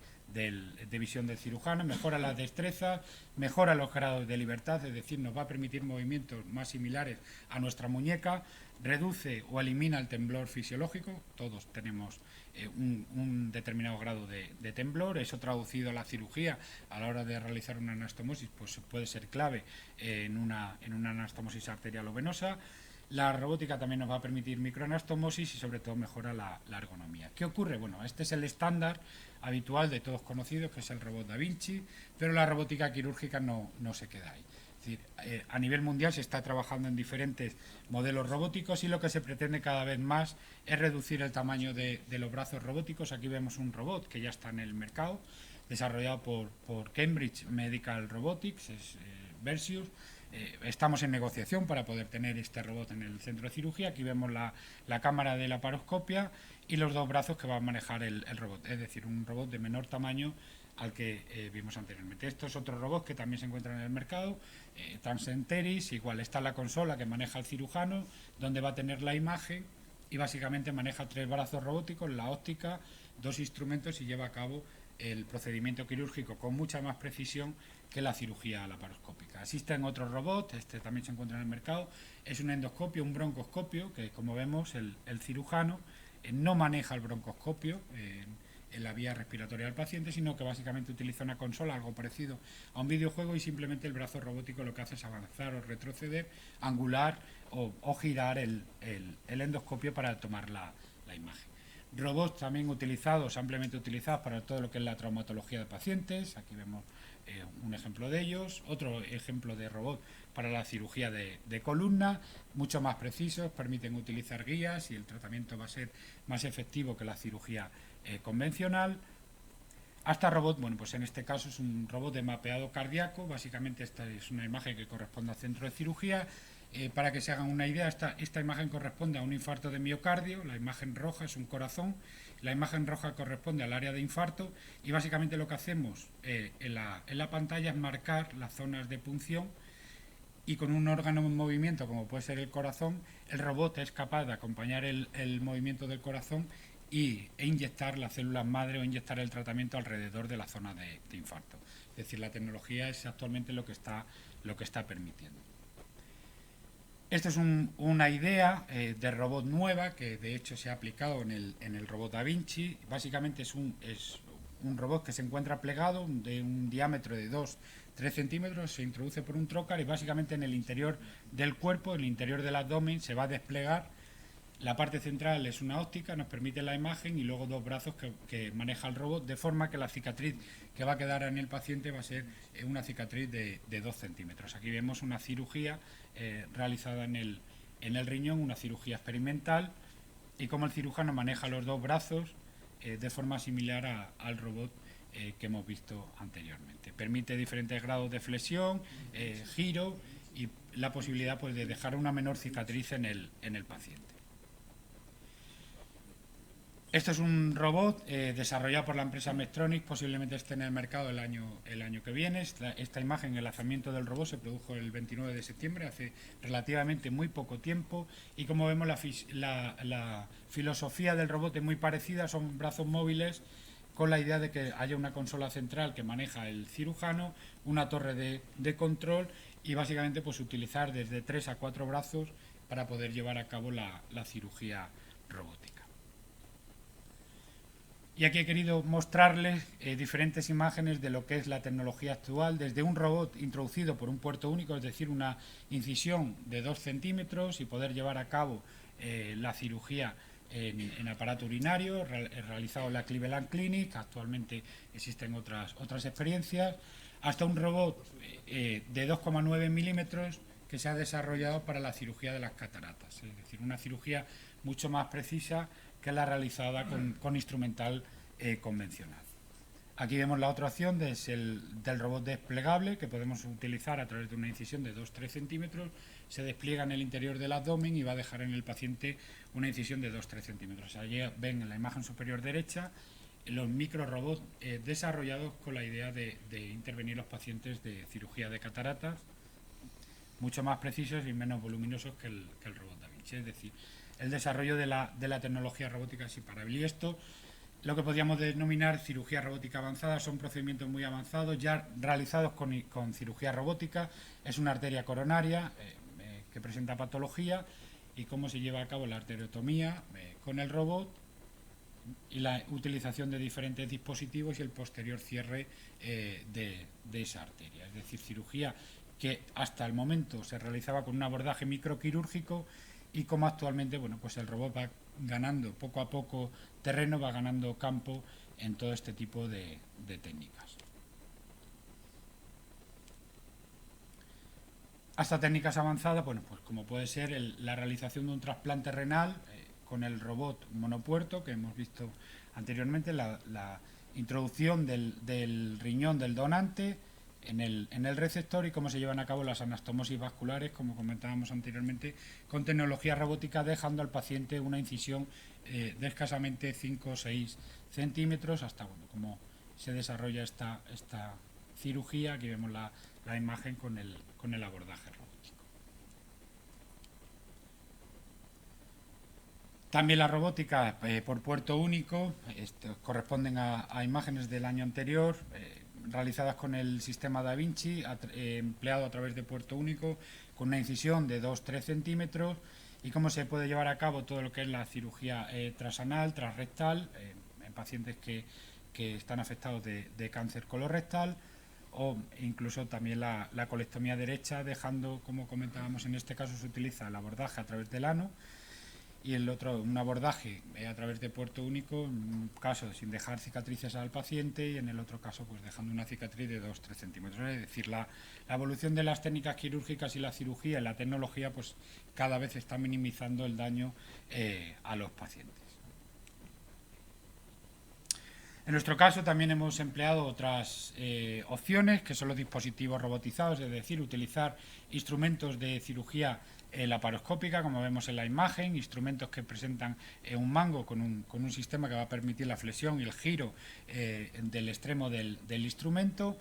visión del cirujano, mejora las destrezas, mejora los grados de libertad, es decir, nos va a permitir movimientos más similares a nuestra muñeca, reduce o elimina el temblor fisiológico, todos tenemos un determinado grado de temblor, eso traducido a la cirugía a la hora de realizar una anastomosis pues puede ser clave en una anastomosis arterial o venosa. La robótica también nos va a permitir microanastomosis y sobre todo mejora la ergonomía. ¿Qué ocurre? Bueno, este es el estándar habitual de todos conocidos, que es el robot Da Vinci, pero la robótica quirúrgica no se queda ahí. Es decir, a nivel mundial se está trabajando en diferentes modelos robóticos y lo que se pretende cada vez más es reducir el tamaño de los brazos robóticos. Aquí vemos un robot que ya está en el mercado, desarrollado por Cambridge Medical Robotics, es Versius. Estamos en negociación para poder tener este robot en el centro de cirugía. Aquí vemos la cámara de laparoscopia y los 2 brazos que va a manejar el robot, es decir, un robot de menor tamaño al que vimos anteriormente. Estos otros robots que también se encuentran en el mercado, Transenteris, igual está la consola que maneja el cirujano, donde va a tener la imagen y básicamente maneja 3 brazos robóticos, la óptica, 2 instrumentos y lleva a cabo el procedimiento quirúrgico con mucha más precisión que la cirugía laparoscópica. Existen otros robots, este también se encuentra en el mercado, es un endoscopio, un broncoscopio, que como vemos el cirujano no maneja el broncoscopio en la vía respiratoria del paciente, sino que básicamente utiliza una consola, algo parecido a un videojuego, y simplemente el brazo robótico lo que hace es avanzar o retroceder, angular o girar el endoscopio para tomar la imagen. Robots también utilizados, ampliamente utilizados para todo lo que es la traumatología de pacientes. Aquí vemos un ejemplo de ellos. Otro ejemplo de robot para la cirugía de columna, mucho más precisos, permiten utilizar guías y el tratamiento va a ser más efectivo que la cirugía convencional. Hasta robot, bueno, pues en este caso es un robot de mapeado cardíaco. Básicamente esta es una imagen que corresponde al centro de cirugía. Para que se hagan una idea, esta imagen corresponde a un infarto de miocardio, la imagen roja es un corazón, la imagen roja corresponde al área de infarto y básicamente lo que hacemos en la pantalla es marcar las zonas de punción y con un órgano en movimiento como puede ser el corazón, el robot es capaz de acompañar el movimiento del corazón e inyectar las células madre o inyectar el tratamiento alrededor de la zona de infarto. Es decir, la tecnología es actualmente lo que está permitiendo. Esta es una idea de robot nueva que de hecho se ha aplicado en el robot Da Vinci. Básicamente es un robot que se encuentra plegado de un diámetro de 2-3 centímetros, se introduce por un trocar y básicamente en el interior del cuerpo, en el interior del abdomen, se va a desplegar. La parte central es una óptica, nos permite la imagen y luego 2 brazos que maneja el robot, de forma que la cicatriz que va a quedar en el paciente va a ser una cicatriz de 2 centímetros. Aquí vemos una cirugía realizada en el riñón, una cirugía experimental, y cómo el cirujano maneja los 2 brazos de forma similar al robot que hemos visto anteriormente. Permite diferentes grados de flexión, giro y la posibilidad pues, de dejar una menor cicatriz en el paciente. Esto es un robot desarrollado por la empresa Medtronic, posiblemente esté en el mercado el año que viene. Esta imagen, el lanzamiento del robot se produjo el 29 de septiembre, hace relativamente muy poco tiempo, y como vemos la filosofía del robot es muy parecida, son brazos móviles con la idea de que haya una consola central que maneja el cirujano, una torre de control y básicamente pues utilizar desde 3 a 4 brazos para poder llevar a cabo la cirugía robótica. Y aquí he querido mostrarles diferentes imágenes de lo que es la tecnología actual, desde un robot introducido por un puerto único, es decir, una incisión de 2 centímetros y poder llevar a cabo la cirugía en aparato urinario, realizado en la Cleveland Clinic. Actualmente existen otras experiencias, hasta un robot de 2,9 milímetros que se ha desarrollado para la cirugía de las cataratas, es decir, una cirugía mucho más precisa que la realizada con instrumental convencional. Aquí vemos la otra opción del robot desplegable que podemos utilizar a través de una incisión de 2-3 centímetros, se despliega en el interior del abdomen y va a dejar en el paciente una incisión de 2-3 centímetros. Allí ven en la imagen superior derecha los micro robots desarrollados con la idea de intervenir los pacientes de cirugía de cataratas, mucho más precisos y menos voluminosos que el robot Da Vinci, es decir, el desarrollo de la tecnología robótica es imparable. Y esto, lo que podríamos denominar cirugía robótica avanzada, son procedimientos muy avanzados, ya realizados con cirugía robótica. Es una arteria coronaria que presenta patología y cómo se lleva a cabo la arteriotomía con el robot y la utilización de diferentes dispositivos y el posterior cierre de esa arteria. Es decir, cirugía que hasta el momento se realizaba con un abordaje microquirúrgico y como actualmente, bueno, pues el robot va ganando poco a poco terreno, va ganando campo en todo este tipo de técnicas. Hasta técnicas avanzadas, bueno, pues como puede ser la realización de un trasplante renal con el robot monopuerto que hemos visto anteriormente, la introducción del riñón del donante en el receptor y cómo se llevan a cabo las anastomosis vasculares, como comentábamos anteriormente, con tecnología robótica, dejando al paciente una incisión de escasamente 5 o 6 centímetros, hasta bueno, cómo se desarrolla esta cirugía. Aquí vemos la imagen con el abordaje robótico. También la robótica por puerto único, corresponden a imágenes del año anterior, realizadas con el sistema Da Vinci, empleado a través de puerto único, con una incisión de 2-3 centímetros, y cómo se puede llevar a cabo todo lo que es la cirugía transanal, transrectal, en pacientes que están afectados de cáncer colorectal, o incluso también la colectomía derecha, dejando, como comentábamos, en este caso se utiliza el abordaje a través del ano, y el otro un abordaje a través de puerto único, en un caso sin dejar cicatrices al paciente y en el otro caso pues dejando una cicatriz de 2-3 centímetros. Es decir, la evolución de las técnicas quirúrgicas y la cirugía y la tecnología pues cada vez está minimizando el daño a los pacientes. En nuestro caso también hemos empleado otras opciones, que son los dispositivos robotizados, es decir, utilizar instrumentos de cirugía laparoscópica, como vemos en la imagen, instrumentos que presentan un mango con un sistema que va a permitir la flexión y el giro del extremo del instrumento.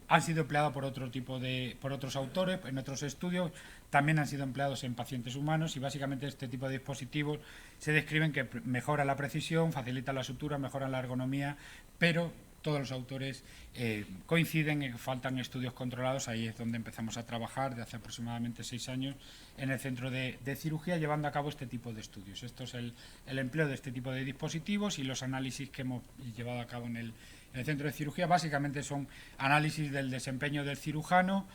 Han sido empleados por otros autores en otros estudios, también han sido empleados en pacientes humanos, y básicamente este tipo de dispositivos se describen que mejora la precisión, facilita la sutura, mejora la ergonomía, pero todos los autores coinciden en que faltan estudios controlados. Ahí es donde empezamos a trabajar, de hace aproximadamente 6 años, en el centro de cirugía, llevando a cabo este tipo de estudios. Esto es el empleo de este tipo de dispositivos, y los análisis que hemos llevado a cabo en el centro de cirugía básicamente son análisis del desempeño del cirujano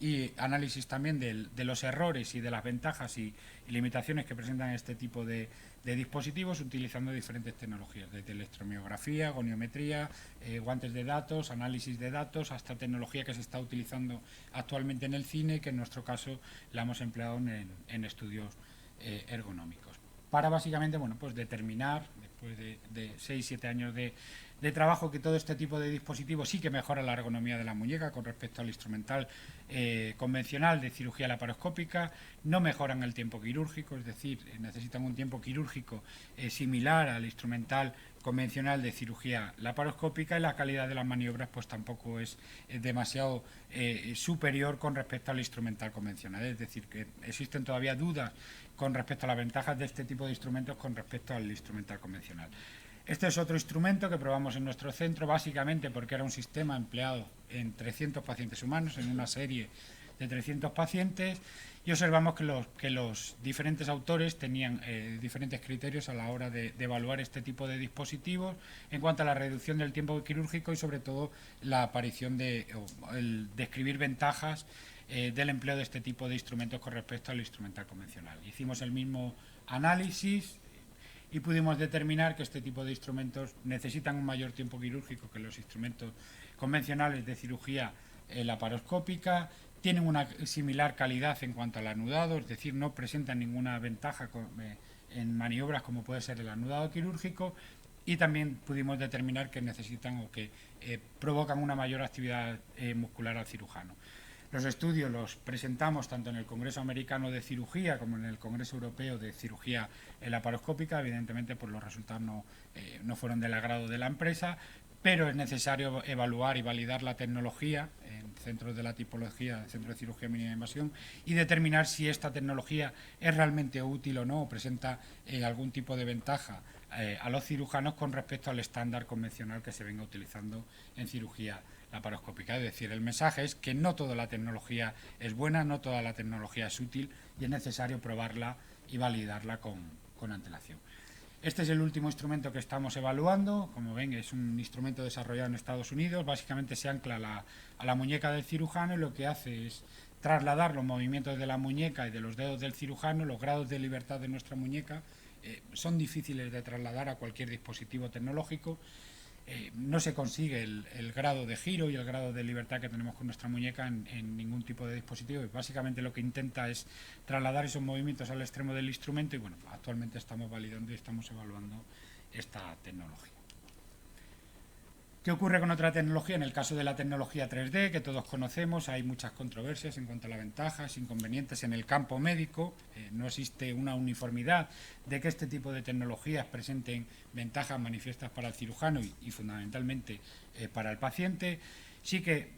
y análisis también de los errores y de las ventajas y limitaciones que presentan este tipo de dispositivos, utilizando diferentes tecnologías, desde electromiografía, goniometría, guantes de datos, análisis de datos, hasta tecnología que se está utilizando actualmente en el cine, que en nuestro caso la hemos empleado en estudios ergonómicos, para básicamente, bueno, pues determinar después de 6-7 años de trabajo, que todo este tipo de dispositivos sí que mejora la ergonomía de la muñeca con respecto al instrumental convencional de cirugía laparoscópica, no mejoran el tiempo quirúrgico, es decir, necesitan un tiempo quirúrgico similar al instrumental convencional de cirugía laparoscópica, y la calidad de las maniobras pues tampoco es demasiado superior con respecto al instrumental convencional, es decir, que existen todavía dudas con respecto a las ventajas de este tipo de instrumentos con respecto al instrumental convencional. Este es otro instrumento que probamos en nuestro centro, básicamente porque era un sistema empleado en 300 pacientes humanos, en una serie de 300 pacientes, y observamos que los diferentes autores tenían diferentes criterios a la hora de evaluar este tipo de dispositivos en cuanto a la reducción del tiempo quirúrgico y sobre todo la aparición el describir ventajas del empleo de este tipo de instrumentos con respecto al instrumental convencional. Hicimos el mismo análisis y pudimos determinar que este tipo de instrumentos necesitan un mayor tiempo quirúrgico que los instrumentos convencionales de cirugía laparoscópica, tienen una similar calidad en cuanto al anudado, es decir, no presentan ninguna ventaja en maniobras como puede ser el anudado quirúrgico, y también pudimos determinar que necesitan o que provocan una mayor actividad muscular al cirujano. Los estudios los presentamos tanto en el Congreso Americano de Cirugía como en el Congreso Europeo de Cirugía Laparoscópica. Evidentemente, pues los resultados no fueron del agrado de la empresa, pero es necesario evaluar y validar la tecnología en centros de la tipología, centro de cirugía mínima invasión, y determinar si esta tecnología es realmente útil o no, o presenta algún tipo de ventaja a los cirujanos con respecto al estándar convencional que se venga utilizando en cirugía laparoscópica. Es decir, el mensaje es que no toda la tecnología es buena, no toda la tecnología es útil, y es necesario probarla y validarla con antelación. Este es el último instrumento que estamos evaluando. Como ven, es un instrumento desarrollado en Estados Unidos. Básicamente se ancla a la muñeca del cirujano, y lo que hace es trasladar los movimientos de la muñeca y de los dedos del cirujano. Los grados de libertad de nuestra muñeca son difíciles de trasladar a cualquier dispositivo tecnológico. No se consigue el grado de giro y el grado de libertad que tenemos con nuestra muñeca en ningún tipo de dispositivo, y básicamente lo que intenta es trasladar esos movimientos al extremo del instrumento, y bueno, actualmente estamos validando y estamos evaluando esta tecnología. ¿Qué ocurre con otra tecnología? En el caso de la tecnología 3D, que todos conocemos, hay muchas controversias en cuanto a las ventajas, inconvenientes en el campo médico. No existe una uniformidad de que este tipo de tecnologías presenten ventajas manifiestas para el cirujano y fundamentalmente para el paciente. Sí que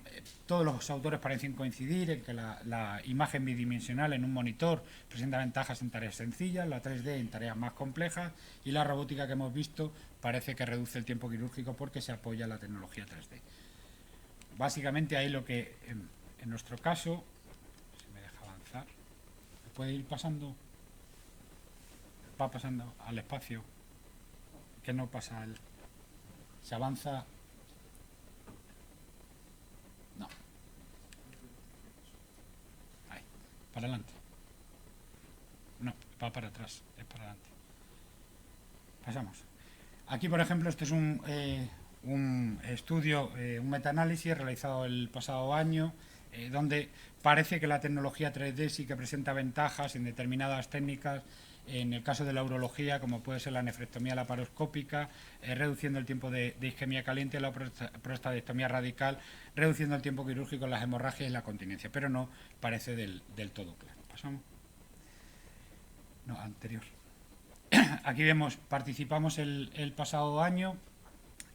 todos los autores parecen coincidir en que la imagen bidimensional en un monitor presenta ventajas en tareas sencillas, la 3D en tareas más complejas, y la robótica que hemos visto parece que reduce el tiempo quirúrgico porque se apoya en la tecnología 3D. Básicamente ahí lo que en nuestro caso, si me deja avanzar, ¿me puede ir pasando? Va pasando al espacio, que no pasa se avanza. No. Ahí, para adelante. No, va para atrás, es para adelante. Pasamos. Aquí, por ejemplo, este es un estudio, un metaanálisis realizado el pasado año, donde parece que la tecnología 3D sí que presenta ventajas en determinadas técnicas, en el caso de la urología, como puede ser la nefrectomía laparoscópica, reduciendo el tiempo de isquemia caliente, la prostatectomía radical, reduciendo el tiempo quirúrgico en las hemorragias y la continencia, pero no parece del todo claro. Pasamos. No, anterior. Aquí vemos, participamos el pasado año,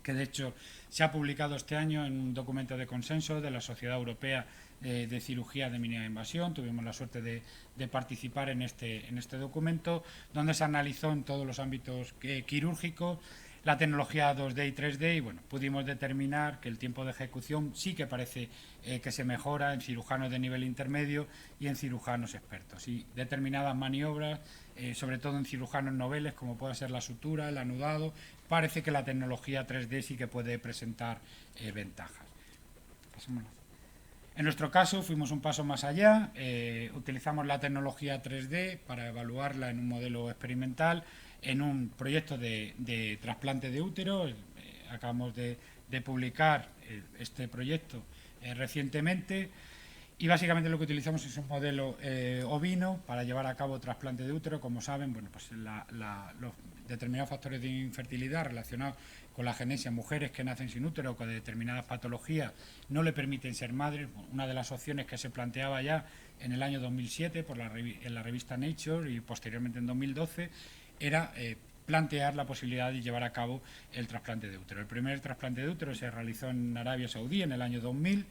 que de hecho se ha publicado este año en un documento de consenso de la Sociedad Europea de Cirugía de Mínima Invasión. Tuvimos la suerte de participar en este documento, donde se analizó en todos los ámbitos quirúrgicos la tecnología 2D y 3D, y bueno, pudimos determinar que el tiempo de ejecución sí que parece que se mejora en cirujanos de nivel intermedio y en cirujanos expertos, y determinadas maniobras, sobre todo en cirujanos noveles como puede ser la sutura, el anudado, parece que la tecnología 3D sí que puede presentar ventajas. Pasémonos. En nuestro caso fuimos un paso más allá, utilizamos la tecnología 3D para evaluarla en un modelo experimental, en un proyecto de trasplante de útero. Acabamos de publicar este proyecto recientemente, Y básicamente lo que utilizamos es un modelo ovino para llevar a cabo trasplante de útero. Como saben, bueno, pues los determinados factores de infertilidad relacionados con la genesia, mujeres que nacen sin útero o con determinadas patologías no le permiten ser madres. Una de las opciones que se planteaba ya en el año 2007 en la revista Nature y posteriormente en 2012 era plantear la posibilidad de llevar a cabo el trasplante de útero. El primer trasplante de útero se realizó en Arabia Saudí en el año 2000.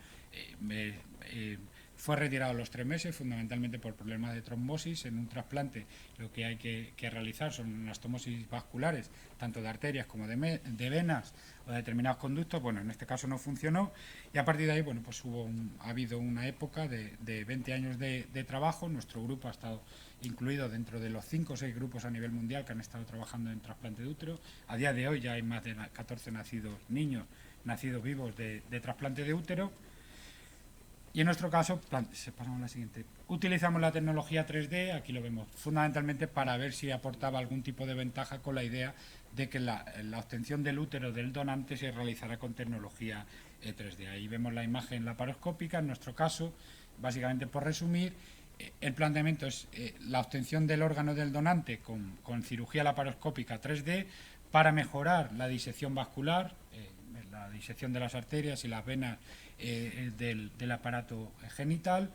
Fue retirado a los 3 meses, fundamentalmente por problemas de trombosis. En un trasplante lo que hay que realizar son anastomosis vasculares, tanto de arterias como de venas o de determinados conductos. Bueno, en este caso no funcionó y a partir de ahí, bueno, pues ha habido una época de 20 años de trabajo. Nuestro grupo ha estado incluido dentro de los 5 o 6 grupos a nivel mundial que han estado trabajando en trasplante de útero. A día de hoy ya hay más de 14 niños nacidos vivos de trasplante de útero. Y en nuestro caso, pasamos a la siguiente, utilizamos la tecnología 3D, aquí lo vemos, fundamentalmente para ver si aportaba algún tipo de ventaja con la idea de que la obtención del útero del donante se realizará con tecnología 3D. Ahí vemos la imagen laparoscópica, en nuestro caso, básicamente por resumir, el planteamiento es la obtención del órgano del donante con cirugía laparoscópica 3D para mejorar la disección vascular, la disección de las arterias y las venas del aparato genital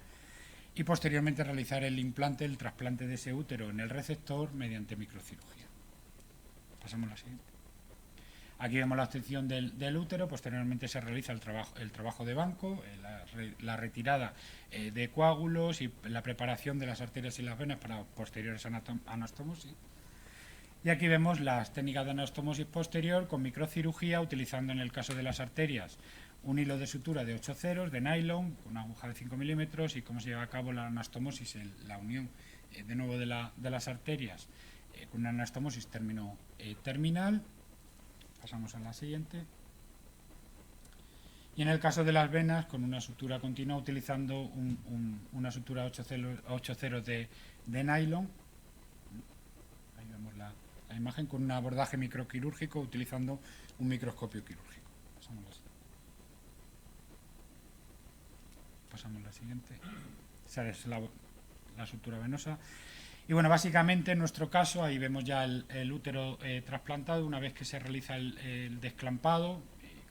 y posteriormente realizar el trasplante de ese útero en el receptor mediante microcirugía. Pasamos a la siguiente. Aquí vemos la obtención del útero, posteriormente se realiza el trabajo de banco, la retirada de coágulos y la preparación de las arterias y las venas para posteriores anastomosis. Y aquí vemos las técnicas de anastomosis posterior con microcirugía, utilizando en el caso de las arterias un hilo de sutura de 8 ceros, de nylon, con una aguja de 5 milímetros y cómo se lleva a cabo la anastomosis, la unión de nuevo de las arterias con una anastomosis terminal. Pasamos a la siguiente. Y en el caso de las venas, con una sutura continua utilizando una sutura 8 ceros de nylon. Ahí vemos la imagen con un abordaje microquirúrgico utilizando un microscopio quirúrgico. Pasamos a la siguiente. Esa es la sutura venosa. Y bueno, básicamente en nuestro caso, ahí vemos ya el útero trasplantado, una vez que se realiza el desclampado,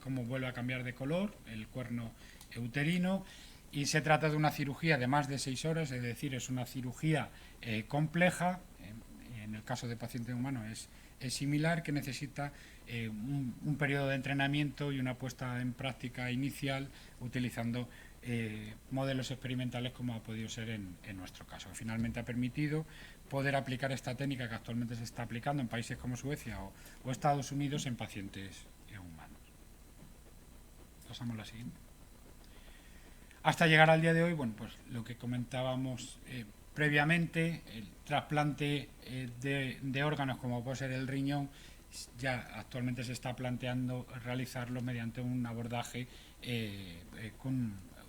cómo vuelve a cambiar de color, el cuerno uterino, y se trata de una cirugía de más de 6 horas, es decir, es una cirugía compleja, en el caso de pacientes humanos es similar, que necesita un periodo de entrenamiento y una puesta en práctica inicial utilizando modelos experimentales como ha podido ser en nuestro caso. Finalmente ha permitido poder aplicar esta técnica que actualmente se está aplicando en países como Suecia o Estados Unidos en pacientes humanos. Pasamos a la siguiente. Hasta llegar al día de hoy, bueno, pues lo que comentábamos previamente, el trasplante de órganos como puede ser el riñón, ya actualmente se está planteando realizarlo mediante un abordaje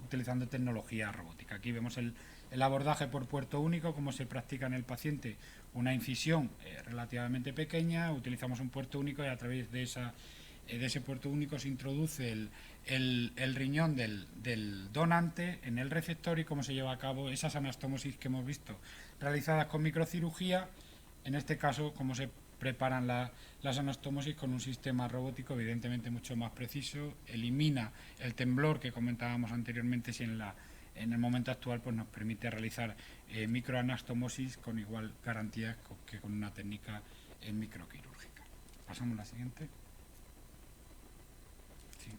utilizando tecnología robótica. Aquí vemos el abordaje por puerto único, cómo se practica en el paciente una incisión relativamente pequeña, utilizamos un puerto único y a través de ese puerto único se introduce el riñón del donante en el receptor y cómo se lleva a cabo esas anastomosis que hemos visto realizadas con microcirugía, en este caso cómo se preparan las anastomosis con un sistema robótico evidentemente mucho más preciso, elimina el temblor que comentábamos anteriormente si en el momento actual pues nos permite realizar microanastomosis con igual garantía que con una técnica microquirúrgica. Pasamos a la siguiente. Sí.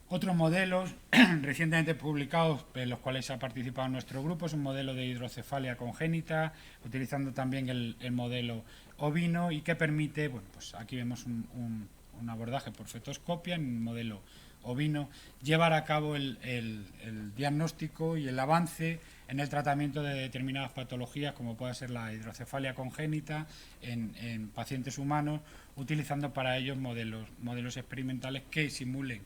Otros modelos recientemente publicados en los cuales ha participado nuestro grupo es un modelo de hidrocefalia congénita, utilizando también el modelo ovino y que permite, bueno, pues aquí vemos un abordaje por fetoscopia en un modelo ovino, llevar a cabo el diagnóstico y el avance en el tratamiento de determinadas patologías como puede ser la hidrocefalia congénita en pacientes humanos, utilizando para ellos modelos experimentales que simulen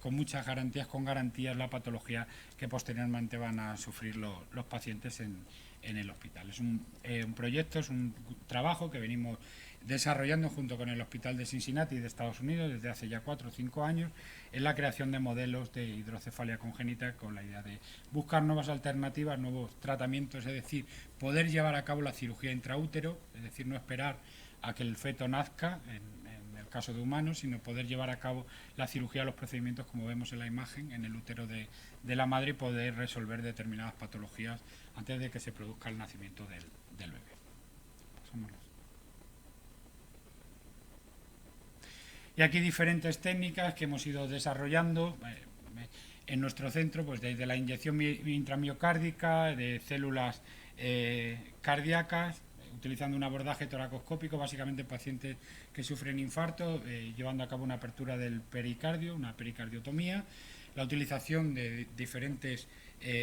con muchas garantías, con garantías la patología que posteriormente van a sufrir los pacientes en el hospital. Es un proyecto, es un trabajo que venimos desarrollando junto con el Hospital de Cincinnati de Estados Unidos desde hace ya 4 o 5 años en la creación de modelos de hidrocefalia congénita con la idea de buscar nuevas alternativas, nuevos tratamientos, es decir, poder llevar a cabo la cirugía intraútero, es decir, no esperar a que el feto nazca en el caso de humanos, sino poder llevar a cabo la cirugía, los procedimientos como vemos en la imagen, en el útero de la madre y poder resolver determinadas patologías antes de que se produzca el nacimiento del bebé. Pasámonos. Y aquí diferentes técnicas que hemos ido desarrollando en nuestro centro, pues desde la inyección intramiocárdica de células cardíacas, utilizando un abordaje toracoscópico, básicamente en pacientes que sufren infarto, llevando a cabo una apertura del pericardio, una pericardiotomía, la utilización de diferentes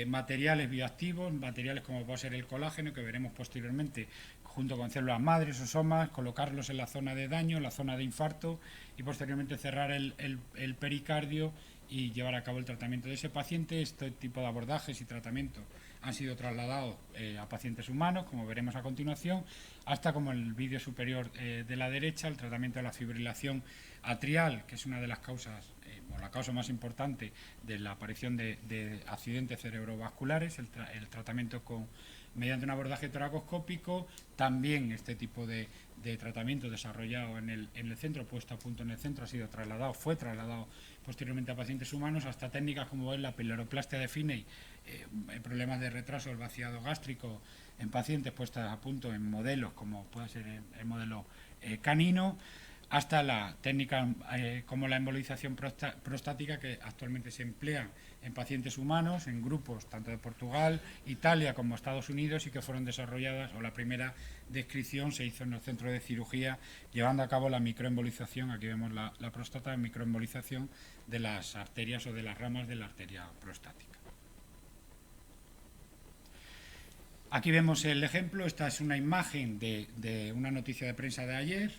materiales bioactivos, materiales como puede ser el colágeno, que veremos posteriormente, junto con células madres o somas, colocarlos en la zona de daño, en la zona de infarto, y posteriormente cerrar el pericardio y llevar a cabo el tratamiento de ese paciente. Este tipo de abordajes y tratamientos han sido trasladados a pacientes humanos, como veremos a continuación, hasta, como en el vídeo superior de la derecha, el tratamiento de la fibrilación atrial, que es una de las causas, o la causa más importante de la aparición de accidentes cerebrovasculares, el tratamiento mediante un abordaje toracoscópico. También este tipo de tratamiento desarrollado en el centro, puesto a punto en el centro, fue trasladado posteriormente a pacientes humanos, hasta técnicas como es la piloroplastia de Finney, problemas de retraso del vaciado gástrico en pacientes puestas a punto en modelos como puede ser el modelo canino, hasta la técnica como la embolización prostática, que actualmente se emplea en pacientes humanos, en grupos tanto de Portugal, Italia como Estados Unidos, y que fueron desarrolladas, o la primera descripción se hizo en el centro de cirugía, llevando a cabo la microembolización. Aquí vemos la próstata, microembolización de las arterias o de las ramas de la arteria prostática. Aquí vemos el ejemplo. Esta es una imagen de una noticia de prensa de ayer.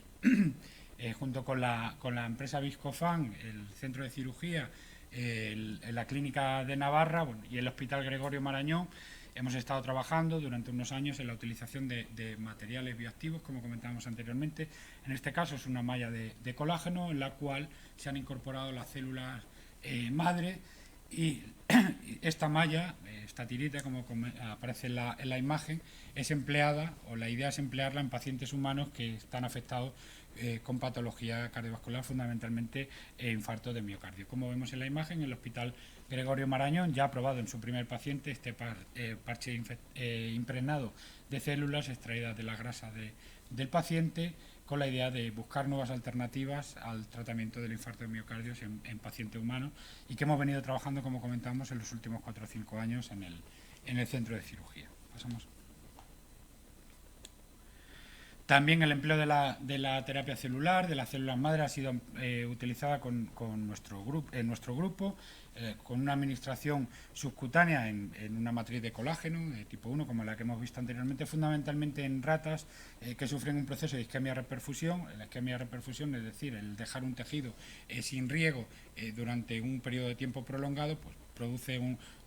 Junto con la empresa Viscofan, el centro de cirugía, la clínica de Navarra, y el Hospital Gregorio Marañón, hemos estado trabajando durante unos años en la utilización de materiales bioactivos, como comentábamos anteriormente. En este caso es una malla de colágeno en la cual se han incorporado las células madre, y esta malla, esta tirita, como aparece en la imagen, es empleada, o la idea es emplearla en pacientes humanos que están afectados con patología cardiovascular, fundamentalmente infarto de miocardio. Como vemos en la imagen, el Hospital Gregorio Marañón ya ha probado en su primer paciente este parche impregnado de células extraídas de la grasa del paciente, con la idea de buscar nuevas alternativas al tratamiento del infarto de miocardio en pacientes humanos, y que hemos venido trabajando, como comentamos, en los últimos 4 o 5 años en el centro de cirugía. Pasamos. También el empleo de la terapia celular, de las células madre, ha sido utilizada con nuestro grupo, con una administración subcutánea en una matriz de colágeno de tipo 1, como la que hemos visto anteriormente, fundamentalmente en ratas que sufren un proceso de isquemia-reperfusión. La isquemia-reperfusión, es decir, el dejar un tejido sin riego durante un periodo de tiempo prolongado, pues produce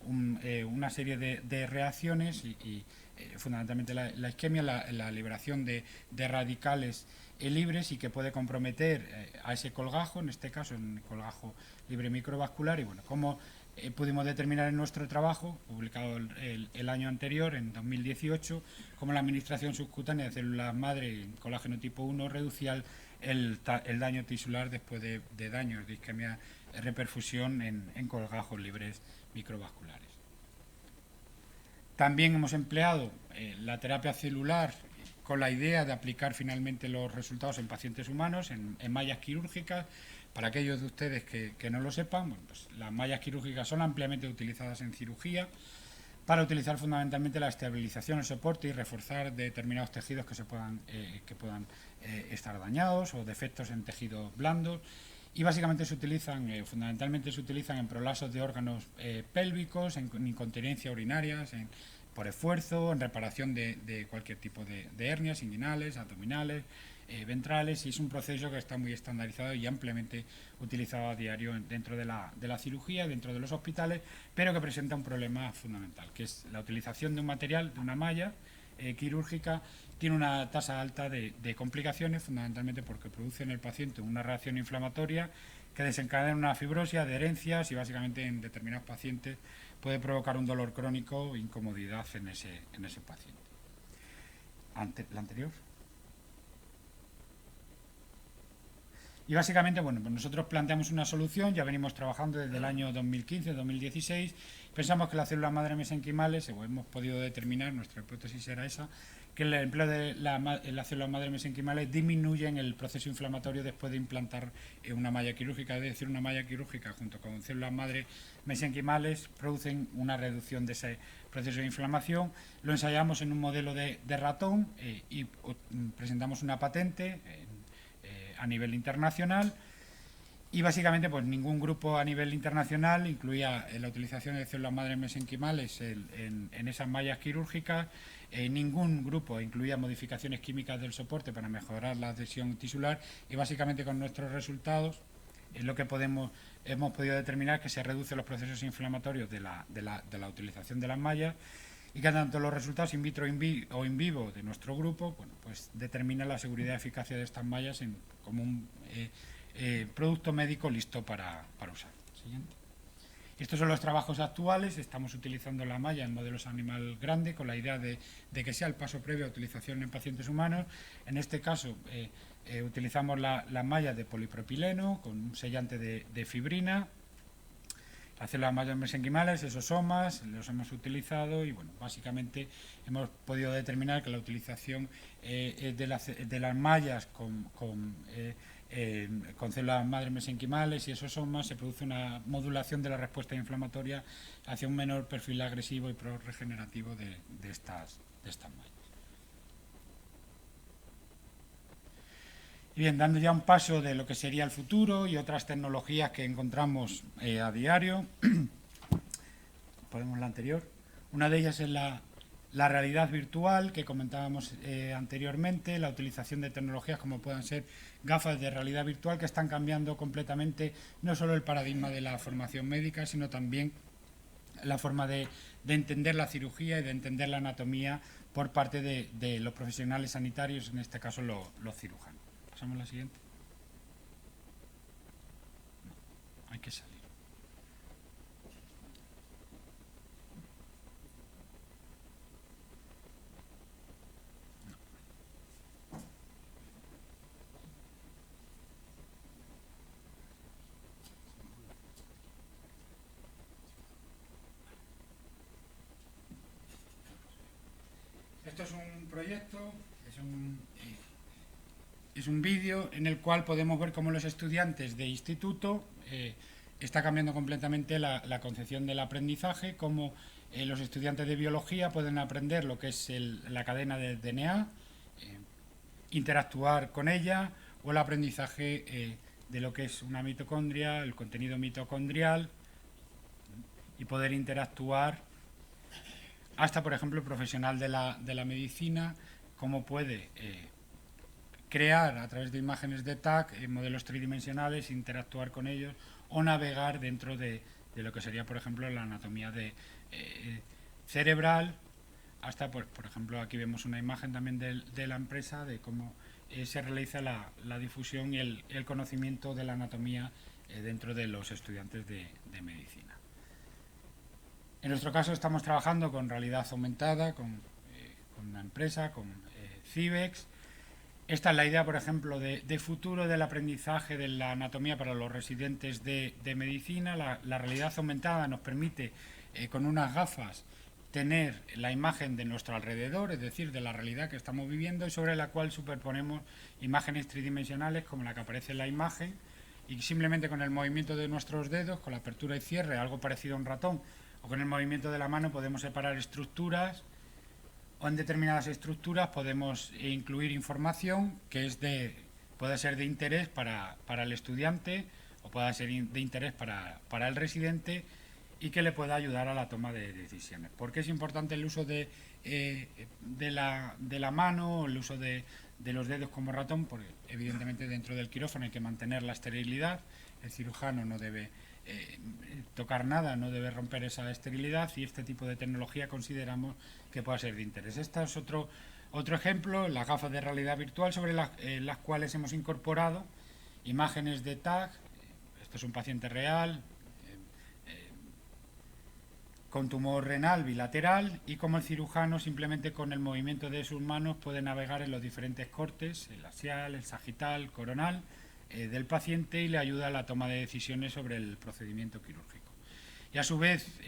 una serie de reacciones y fundamentalmente la isquemia, la liberación de radicales libres, y que puede comprometer a ese colgajo, en este caso en el colgajo libre microvascular. Y bueno, como pudimos determinar en nuestro trabajo, publicado el año anterior, en 2018, como la administración subcutánea de células madre en colágeno tipo 1 reducía el daño tisular después de daños de isquemia reperfusión en colgajos libres microvasculares. También hemos empleado la terapia celular con la idea de aplicar finalmente los resultados en pacientes humanos, en mallas quirúrgicas. Para aquellos de ustedes que no lo sepan, bueno, pues las mallas quirúrgicas son ampliamente utilizadas en cirugía para utilizar fundamentalmente la estabilización, el soporte y reforzar determinados tejidos que puedan estar dañados, o defectos en tejidos blandos. Y básicamente fundamentalmente se utilizan en prolasos de órganos pélvicos, en incontinencia urinarias, por esfuerzo, en reparación de cualquier tipo de hernias inguinales, abdominales, ventrales, y es un proceso que está muy estandarizado y ampliamente utilizado a diario dentro de la cirugía, dentro de los hospitales, pero que presenta un problema fundamental, que es la utilización de un material, de una malla quirúrgica. Tiene una tasa alta de complicaciones, fundamentalmente porque produce en el paciente una reacción inflamatoria que desencadena una fibrosis, adherencias, y básicamente en determinados pacientes puede provocar un dolor crónico o incomodidad en ese paciente. ¿La anterior? Y básicamente, bueno, pues nosotros planteamos una solución, ya venimos trabajando desde el año 2015-2016, pensamos que las células madre mesenquimales, o hemos podido determinar, nuestra hipótesis era esa, que el empleo de las células madre mesenquimales disminuyen el proceso inflamatorio después de implantar una malla quirúrgica, es decir, una malla quirúrgica junto con células madre mesenquimales producen una reducción de ese proceso de inflamación. Lo ensayamos en un modelo de ratón y presentamos una patente a nivel internacional, y básicamente pues ningún grupo a nivel internacional incluía la utilización de células madre mesenquimales en esas mallas quirúrgicas. Ningún grupo incluía modificaciones químicas del soporte para mejorar la adhesión tisular, y básicamente con nuestros resultados lo que hemos podido determinar que se reducen los procesos inflamatorios de la utilización de las mallas, y que tanto los resultados in vitro o in vivo de nuestro grupo, bueno, pues determinan la seguridad y eficacia de estas mallas como un producto médico listo para usar. Siguiente. Estos son los trabajos actuales. Estamos utilizando la malla en modelos animal grande con la idea de que sea el paso previo a utilización en pacientes humanos. En este caso utilizamos la malla de polipropileno con un sellante de fibrina. Las células madre mesenquimales, esosomas, los hemos utilizado, y bueno, básicamente hemos podido determinar que la utilización de las mallas con células madre mesenquimales y esosomas se produce una modulación de la respuesta inflamatoria hacia un menor perfil agresivo y pro-regenerativo de estas mallas. Y bien, dando ya un paso de lo que sería el futuro y otras tecnologías que encontramos a diario. Ponemos la anterior. Una de ellas es la realidad virtual que comentábamos anteriormente, la utilización de tecnologías como puedan ser gafas de realidad virtual, que están cambiando completamente no solo el paradigma de la formación médica, sino también la forma de entender la cirugía y de entender la anatomía por parte de los profesionales sanitarios, en este caso los cirujanos. Pasamos a la siguiente. No, hay que salir. Esto es un proyecto, es un vídeo en el cual podemos ver cómo los estudiantes de instituto está cambiando completamente la concepción del aprendizaje, cómo los estudiantes de biología pueden aprender lo que es la cadena de DNA, interactuar con ella, o el aprendizaje de lo que es una mitocondria, el contenido mitocondrial, y poder interactuar hasta, por ejemplo, el profesional de la medicina, cómo puede crear a través de imágenes de TAC modelos tridimensionales, interactuar con ellos o navegar dentro de lo que sería, por ejemplo, la anatomía cerebral, hasta, pues, por ejemplo, aquí vemos una imagen también de la empresa, de cómo se realiza la difusión y el conocimiento de la anatomía dentro de los estudiantes de medicina. En nuestro caso estamos trabajando con realidad aumentada, con una empresa, con Cibex. Esta es la idea, por ejemplo, de futuro del aprendizaje de la anatomía para los residentes de medicina. La realidad aumentada nos permite, con unas gafas, tener la imagen de nuestro alrededor, es decir, de la realidad que estamos viviendo, y sobre la cual superponemos imágenes tridimensionales como la que aparece en la imagen, y simplemente con el movimiento de nuestros dedos, con la apertura y cierre, algo parecido a un ratón, o con el movimiento de la mano, podemos separar estructuras, o en determinadas estructuras podemos incluir información que puede ser de interés para el estudiante, o pueda ser de interés para el residente, y que le pueda ayudar a la toma de decisiones. ¿Por qué es importante el uso de de la mano, el uso de los dedos como ratón, porque evidentemente dentro del quirófano hay que mantener la esterilidad, el cirujano no debe tocar nada, no debe romper esa esterilidad, y este tipo de tecnología consideramos que pueda ser de interés. Este es otro ejemplo, las gafas de realidad virtual sobre las cuales hemos incorporado imágenes de TAC. Esto es un paciente real con tumor renal bilateral, y como el cirujano simplemente con el movimiento de sus manos puede navegar en los diferentes cortes, el axial, el sagital, coronal del paciente, y le ayuda a la toma de decisiones sobre el procedimiento quirúrgico. Y a su vez,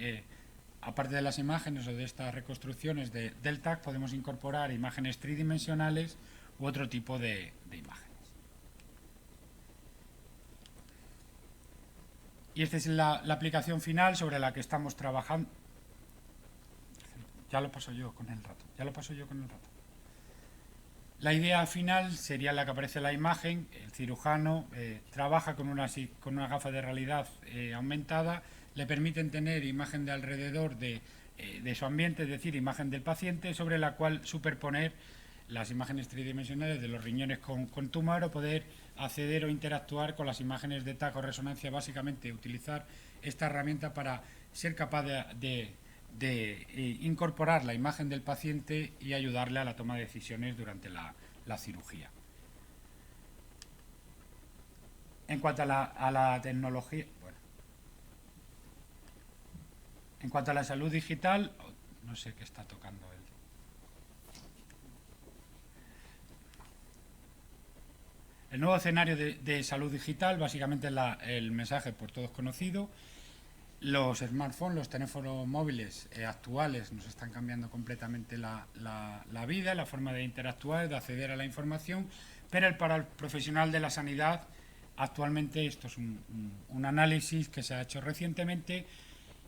aparte de las imágenes o de estas reconstrucciones del TAC, podemos incorporar imágenes tridimensionales u otro tipo de imágenes. Y esta es la aplicación final sobre la que estamos trabajando. Ya lo paso yo con el ratón. La idea final sería la que aparece en la imagen. El cirujano trabaja con una gafa de realidad aumentada. Le permiten tener imagen de alrededor de su ambiente, es decir, imagen del paciente, sobre la cual superponer las imágenes tridimensionales de los riñones con tumor, o poder acceder o interactuar con las imágenes de TAC o resonancia. Básicamente utilizar esta herramienta para ser capaz de incorporar la imagen del paciente y ayudarle a la toma de decisiones durante la cirugía. En cuanto a la tecnología, en cuanto a la salud digital, no sé qué está tocando él. El nuevo escenario de salud digital, básicamente el mensaje por todos conocido. Los smartphones, los teléfonos móviles actuales nos están cambiando completamente la vida, la forma de interactuar, de acceder a la información, pero para el profesional de la sanidad, actualmente esto es un análisis que se ha hecho recientemente,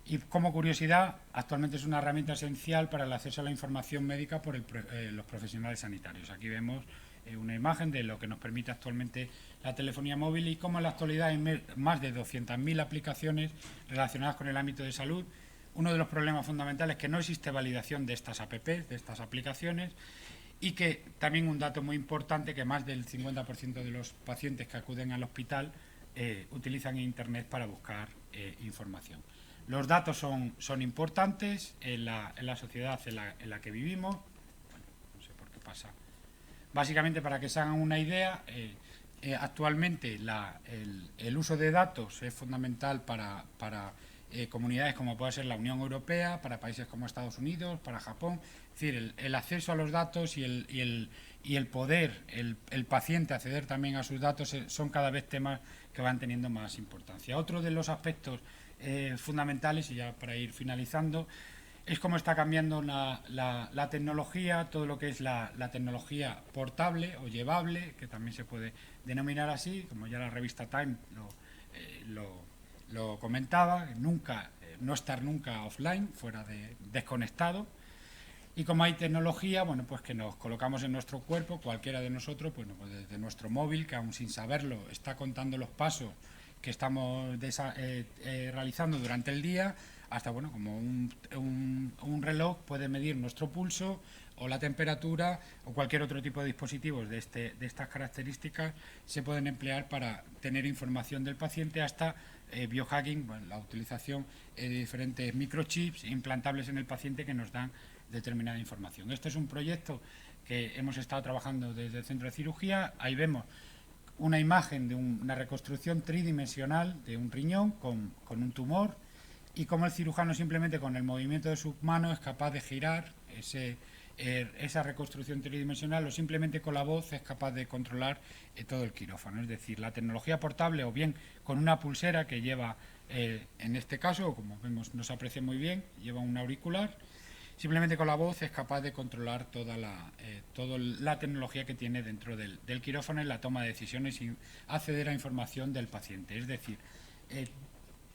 y como curiosidad, actualmente es una herramienta esencial para el acceso a la información médica por los profesionales sanitarios. Aquí vemos una imagen de lo que nos permite actualmente la telefonía móvil, y cómo en la actualidad hay más de 200.000 aplicaciones relacionadas con el ámbito de salud. Uno de los problemas fundamentales es que no existe validación de estas apps, de estas aplicaciones, y que también un dato muy importante, que más del 50% de los pacientes que acuden al hospital utilizan Internet para buscar información. Los datos son importantes en la sociedad en la que vivimos. Bueno, no sé por qué pasa. Básicamente, para que se hagan una idea, actualmente el uso de datos es fundamental para comunidades como puede ser la Unión Europea, para países como Estados Unidos, para Japón. Es decir, el acceso a los datos y el poder, el paciente acceder también a sus datos son cada vez temas que van teniendo más importancia. Otro de los aspectos fundamentales, y ya para ir finalizando, es cómo está cambiando la tecnología, todo lo que es la tecnología portable o llevable, que también se puede denominar así, como ya la revista Time lo comentaba, no estar nunca offline, fuera desconectado. Y como hay tecnología, bueno, pues que nos colocamos en nuestro cuerpo, cualquiera de nosotros, pues desde nuestro móvil, que aún sin saberlo está contando los pasos que estamos realizando durante el día, hasta, bueno, como un reloj puede medir nuestro pulso o la temperatura, o cualquier otro tipo de dispositivos de estas características se pueden emplear para tener información del paciente, hasta biohacking, bueno, la utilización de diferentes microchips implantables en el paciente que nos dan determinada información. Este es un proyecto que hemos estado trabajando desde el centro de cirugía. Ahí vemos una imagen de una reconstrucción tridimensional de un riñón con un tumor, y cómo el cirujano simplemente con el movimiento de sus manos es capaz de girar esa reconstrucción tridimensional, o simplemente con la voz es capaz de controlar todo el quirófano. Es decir, la tecnología portable, o bien con una pulsera que lleva, en este caso, como vemos, nos aprecia muy bien, lleva un auricular, simplemente con la voz es capaz de controlar toda la tecnología que tiene dentro del quirófano en la toma de decisiones y acceder a información del paciente. Es decir,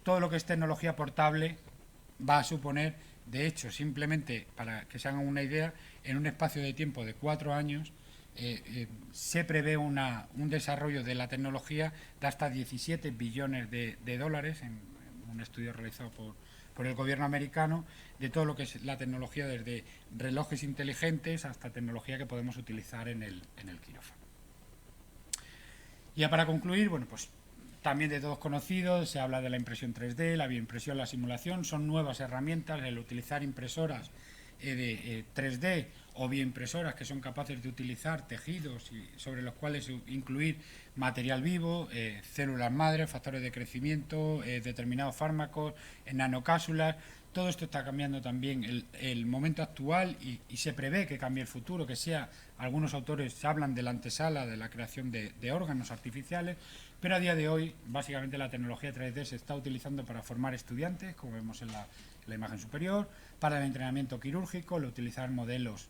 todo lo que es tecnología portable va a suponer, de hecho, simplemente para que se hagan una idea, en un espacio de tiempo de 4 años se prevé un desarrollo de la tecnología de hasta 17 billones de dólares, en un estudio realizado por el gobierno americano de todo lo que es la tecnología, desde relojes inteligentes hasta tecnología que podemos utilizar en el quirófano. Ya para concluir, bueno, pues también de todos conocidos, se habla de la impresión 3D, la bioimpresión, la simulación, son nuevas herramientas. El utilizar impresoras de 3D o bioimpresoras que son capaces de utilizar tejidos y sobre los cuales incluir material vivo, células madre, factores de crecimiento, determinados fármacos, nanocápsulas. Todo esto está cambiando también el momento actual y se prevé que cambie el futuro, que sea, algunos autores hablan de la antesala de la creación de órganos artificiales, pero a día de hoy básicamente la tecnología 3D se está utilizando para formar estudiantes, como vemos en la imagen superior, para el entrenamiento quirúrgico, el utilizar modelos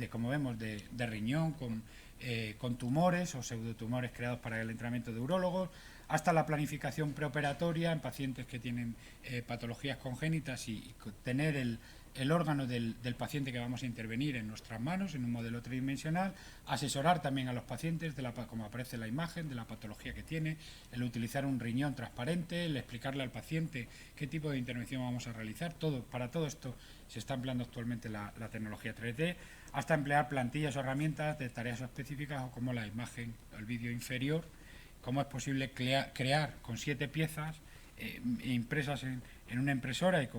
como vemos, de riñón con tumores o pseudotumores creados para el entrenamiento de urólogos, hasta la planificación preoperatoria en pacientes que tienen patologías congénitas y tener el órgano del paciente que vamos a intervenir en nuestras manos en un modelo tridimensional, asesorar también a los pacientes, como aparece en la imagen, de la patología que tiene, el utilizar un riñón transparente, el explicarle al paciente qué tipo de intervención vamos a realizar. Para todo esto se está empleando actualmente la tecnología 3D, hasta emplear plantillas o herramientas de tareas específicas, o como la imagen, el vídeo inferior, cómo es posible crear con 7 piezas impresas en una impresora y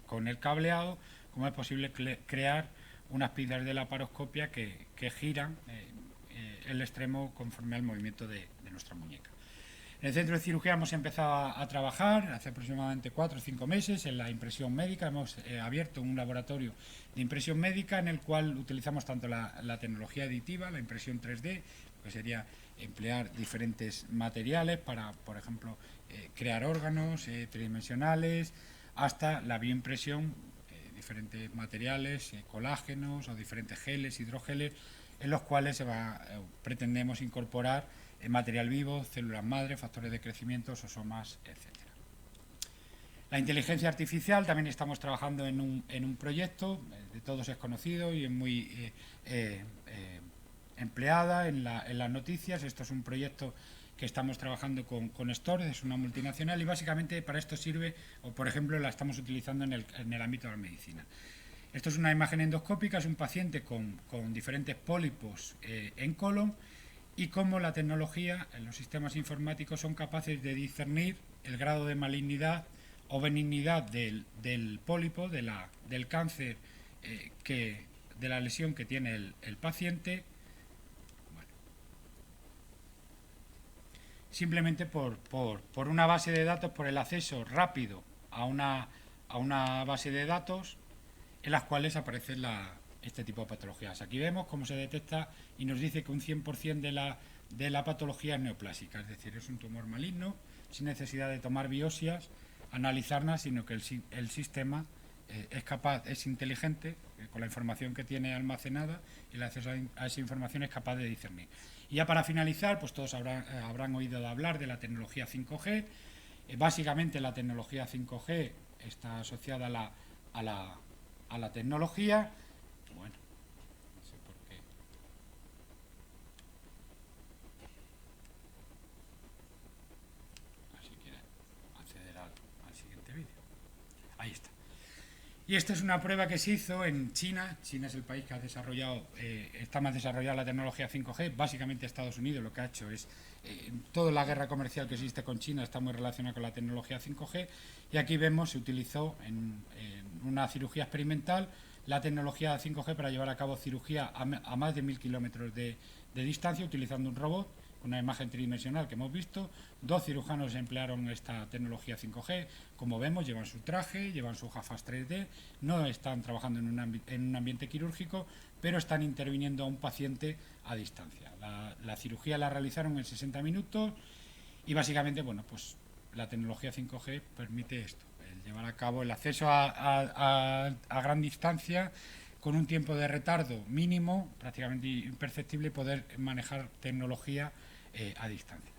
con el cableado, cómo es posible crear unas pilas de laparoscopia que giran el extremo conforme al movimiento de nuestra muñeca. En el centro de cirugía hemos empezado a trabajar hace aproximadamente 4 o 5 meses en la impresión médica. Hemos abierto un laboratorio de impresión médica en el cual utilizamos tanto la tecnología aditiva, la impresión 3D, que sería emplear diferentes materiales para, por ejemplo, crear órganos tridimensionales, hasta la bioimpresión, diferentes materiales, colágenos o diferentes geles, hidrogeles, en los cuales pretendemos incorporar material vivo, células madre, factores de crecimiento, sosomas, etc. La inteligencia artificial, también estamos trabajando en un proyecto, de todos es conocido y es muy empleada en las noticias. Esto es un proyecto que estamos trabajando con Storz, es una multinacional, y básicamente para esto sirve, o por ejemplo la estamos utilizando en el ámbito de la medicina. Esto es una imagen endoscópica, es un paciente con diferentes pólipos en colon, y cómo la tecnología, los sistemas informáticos son capaces de discernir el grado de malignidad o benignidad del pólipo, del cáncer, de la lesión que tiene el paciente, simplemente por una base de datos, por el acceso rápido a una base de datos en las cuales aparecen este tipo de patologías. Aquí vemos cómo se detecta y nos dice que un 100% de la patología es neoplásica, es decir, es un tumor maligno, sin necesidad de tomar biopsias, analizarlas, sino que el sistema es inteligente, con la información que tiene almacenada y el acceso a esa información es capaz de discernir. Y ya para finalizar, pues todos habrán oído hablar de la tecnología 5G. Básicamente la tecnología 5G está asociada a la tecnología. Bueno, no sé por qué. Así quiere acceder al siguiente vídeo. Ahí está. Y esta es una prueba que se hizo en China. China es el país que ha desarrollado, está más desarrollada la tecnología 5G. Básicamente Estados Unidos lo que ha hecho es, toda la guerra comercial que existe con China está muy relacionada con la tecnología 5G. Y aquí vemos, se utilizó en una cirugía experimental la tecnología 5G para llevar a cabo cirugía a más de 1000 kilómetros de distancia, utilizando un robot, una imagen tridimensional que hemos visto. 2 cirujanos emplearon esta tecnología 5G. Como vemos, llevan su traje, llevan sus gafas 3D, no están trabajando en un ambiente quirúrgico, pero están interviniendo a un paciente a distancia. La cirugía la realizaron en 60 minutos y básicamente, bueno, pues la tecnología 5G permite esto, el llevar a cabo el acceso a gran distancia, con un tiempo de retardo mínimo, prácticamente imperceptible, poder manejar tecnología a distancia.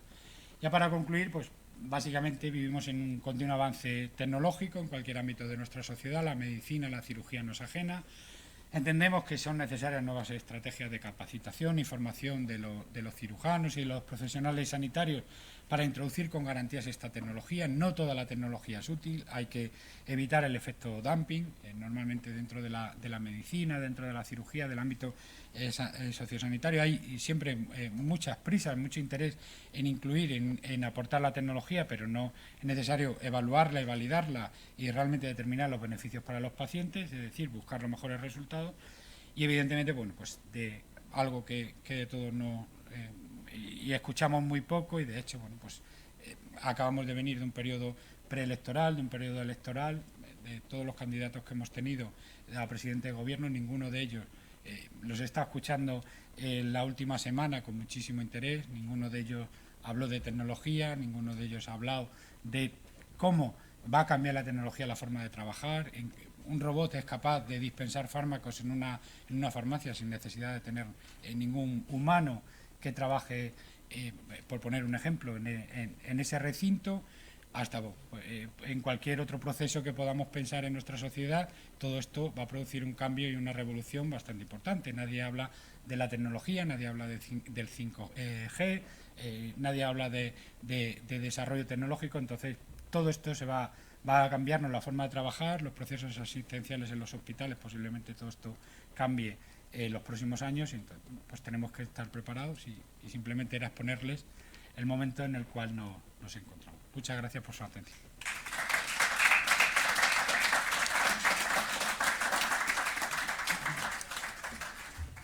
Ya para concluir, pues básicamente vivimos en un continuo avance tecnológico en cualquier ámbito de nuestra sociedad. La medicina, la cirugía no es ajena. Entendemos que son necesarias nuevas estrategias de capacitación y formación de los cirujanos y los profesionales sanitarios para introducir con garantías esta tecnología. No toda la tecnología es útil, hay que evitar el efecto dumping, normalmente dentro de la medicina, dentro de la cirugía, del ámbito sociosanitario. Hay siempre muchas prisas, mucho interés en incluir, en aportar la tecnología, pero no es necesario evaluarla y validarla y realmente determinar los beneficios para los pacientes, es decir, buscar los mejores resultados y evidentemente, bueno, pues de algo que de todos no... y escuchamos muy poco y de hecho, bueno, pues acabamos de venir de un periodo preelectoral, de un periodo electoral, de todos los candidatos que hemos tenido a presidente de gobierno, ninguno de ellos los he estado escuchando la última semana con muchísimo interés, ninguno de ellos habló de tecnología, ninguno de ellos ha hablado de cómo va a cambiar la tecnología la forma de trabajar. Un robot es capaz de dispensar fármacos en una farmacia sin necesidad de tener ningún humano que trabaje, por poner un ejemplo, en ese recinto, hasta en cualquier otro proceso que podamos pensar en nuestra sociedad. Todo esto va a producir un cambio y una revolución bastante importante. Nadie habla de la tecnología, nadie habla del 5G, nadie habla de desarrollo tecnológico. Entonces todo esto va a cambiarnos la forma de trabajar, los procesos asistenciales en los hospitales, posiblemente todo esto cambie en los próximos años, y entonces, pues tenemos que estar preparados y simplemente era exponerles el momento en el cual nos encontramos. Muchas gracias por su atención.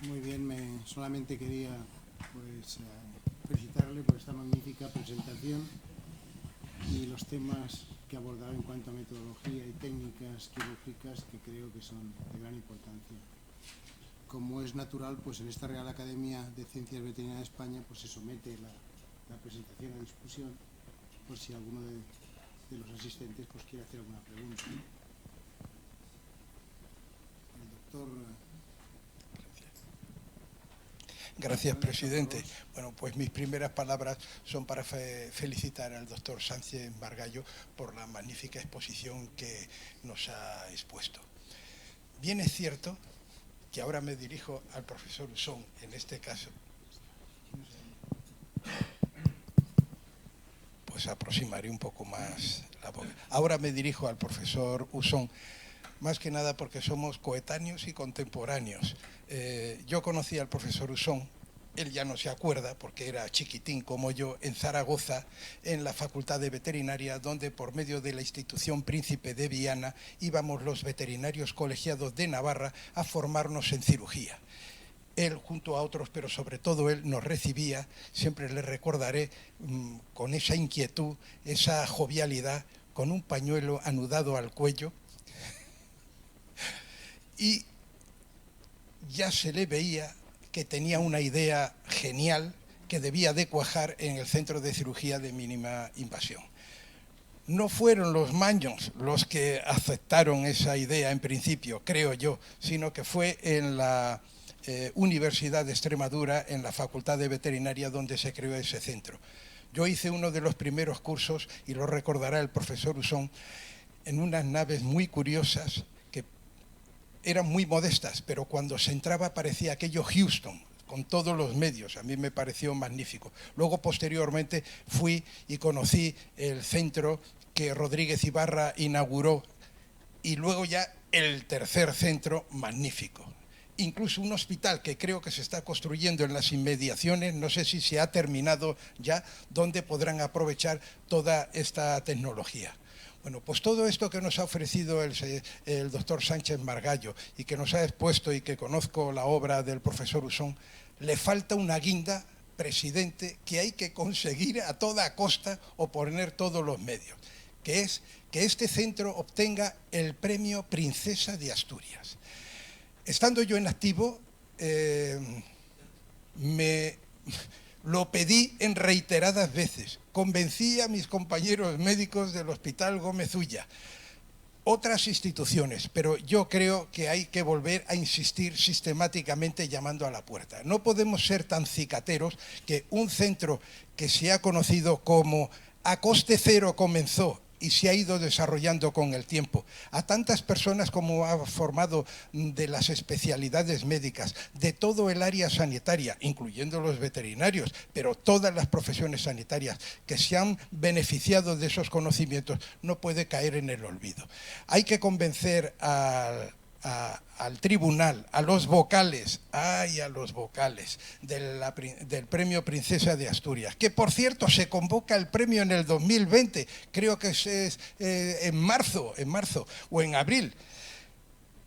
Muy bien, solamente quería pues, felicitarle por esta magnífica presentación y los temas que abordará en cuanto a metodología y técnicas quirúrgicas que creo que son de gran importancia. Como es natural, pues en esta Real Academia de Ciencias Veterinarias de España pues se somete la presentación a discusión por si alguno de los asistentes pues quiere hacer alguna pregunta. El doctor... Gracias, presidente. Bueno, pues mis primeras palabras son para felicitar al doctor Sánchez Margallo por la magnífica exposición que nos ha expuesto. Bien es cierto que ahora me dirijo al profesor Usón, en este caso. Pues aproximaré un poco más la boca. Ahora me dirijo al profesor Usón, más que nada porque somos coetáneos y contemporáneos. Yo conocí al profesor Usón, él ya no se acuerda porque era chiquitín como yo, en Zaragoza, en la Facultad de Veterinaria, donde por medio de la institución Príncipe de Viana íbamos los veterinarios colegiados de Navarra a formarnos en cirugía. Él, junto a otros, pero sobre todo él, nos recibía, siempre le recordaré, con esa inquietud, esa jovialidad, con un pañuelo anudado al cuello, y ya se le veía que tenía una idea genial que debía de cuajar en el centro de cirugía de mínima invasión. No fueron los maños los que aceptaron esa idea en principio, creo yo, sino que fue en la Universidad de Extremadura, en la Facultad de Veterinaria, donde se creó ese centro. Yo hice uno de los primeros cursos, y lo recordará el profesor Usón, en unas naves muy curiosas, eran muy modestas, pero cuando se entraba parecía aquello Houston, con todos los medios. A mí me pareció magnífico. Luego, posteriormente, fui y conocí el centro que Rodríguez Ibarra inauguró, y luego ya el tercer centro, magnífico. Incluso un hospital que creo que se está construyendo en las inmediaciones, no sé si se ha terminado ya, donde podrán aprovechar toda esta tecnología. Bueno, pues todo esto que nos ha ofrecido el doctor Sánchez Margallo y que nos ha expuesto, y que conozco la obra del profesor Usón, le falta una guinda, presidente, que hay que conseguir a toda costa o poner todos los medios, que es que este centro obtenga el premio Princesa de Asturias. Estando yo en activo, lo pedí en reiteradas veces, convencí a mis compañeros médicos del Hospital Gómez Ulla, otras instituciones, pero yo creo que hay que volver a insistir sistemáticamente llamando a la puerta. No podemos ser tan cicateros que un centro que se ha conocido como a coste cero comenzó y se ha ido desarrollando con el tiempo. A tantas personas como ha formado de las especialidades médicas, de todo el área sanitaria, incluyendo los veterinarios, pero todas las profesiones sanitarias que se han beneficiado de esos conocimientos, no puede caer en el olvido. Hay que convencer al tribunal, a los vocales, del Premio Princesa de Asturias, que por cierto se convoca el premio en el 2020, creo que es en marzo o en abril.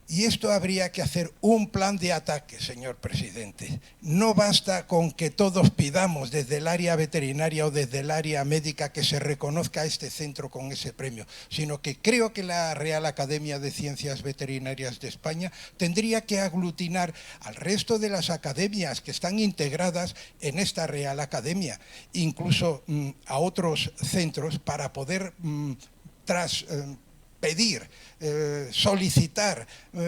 Y esto habría que hacer un plan de ataque, señor presidente. No basta con que todos pidamos desde el área veterinaria o desde el área médica que se reconozca a este centro con ese premio, sino que creo que la Real Academia de Ciencias Veterinarias de España tendría que aglutinar al resto de las academias que están integradas en esta Real Academia, incluso a otros centros, para poder pedir, solicitar,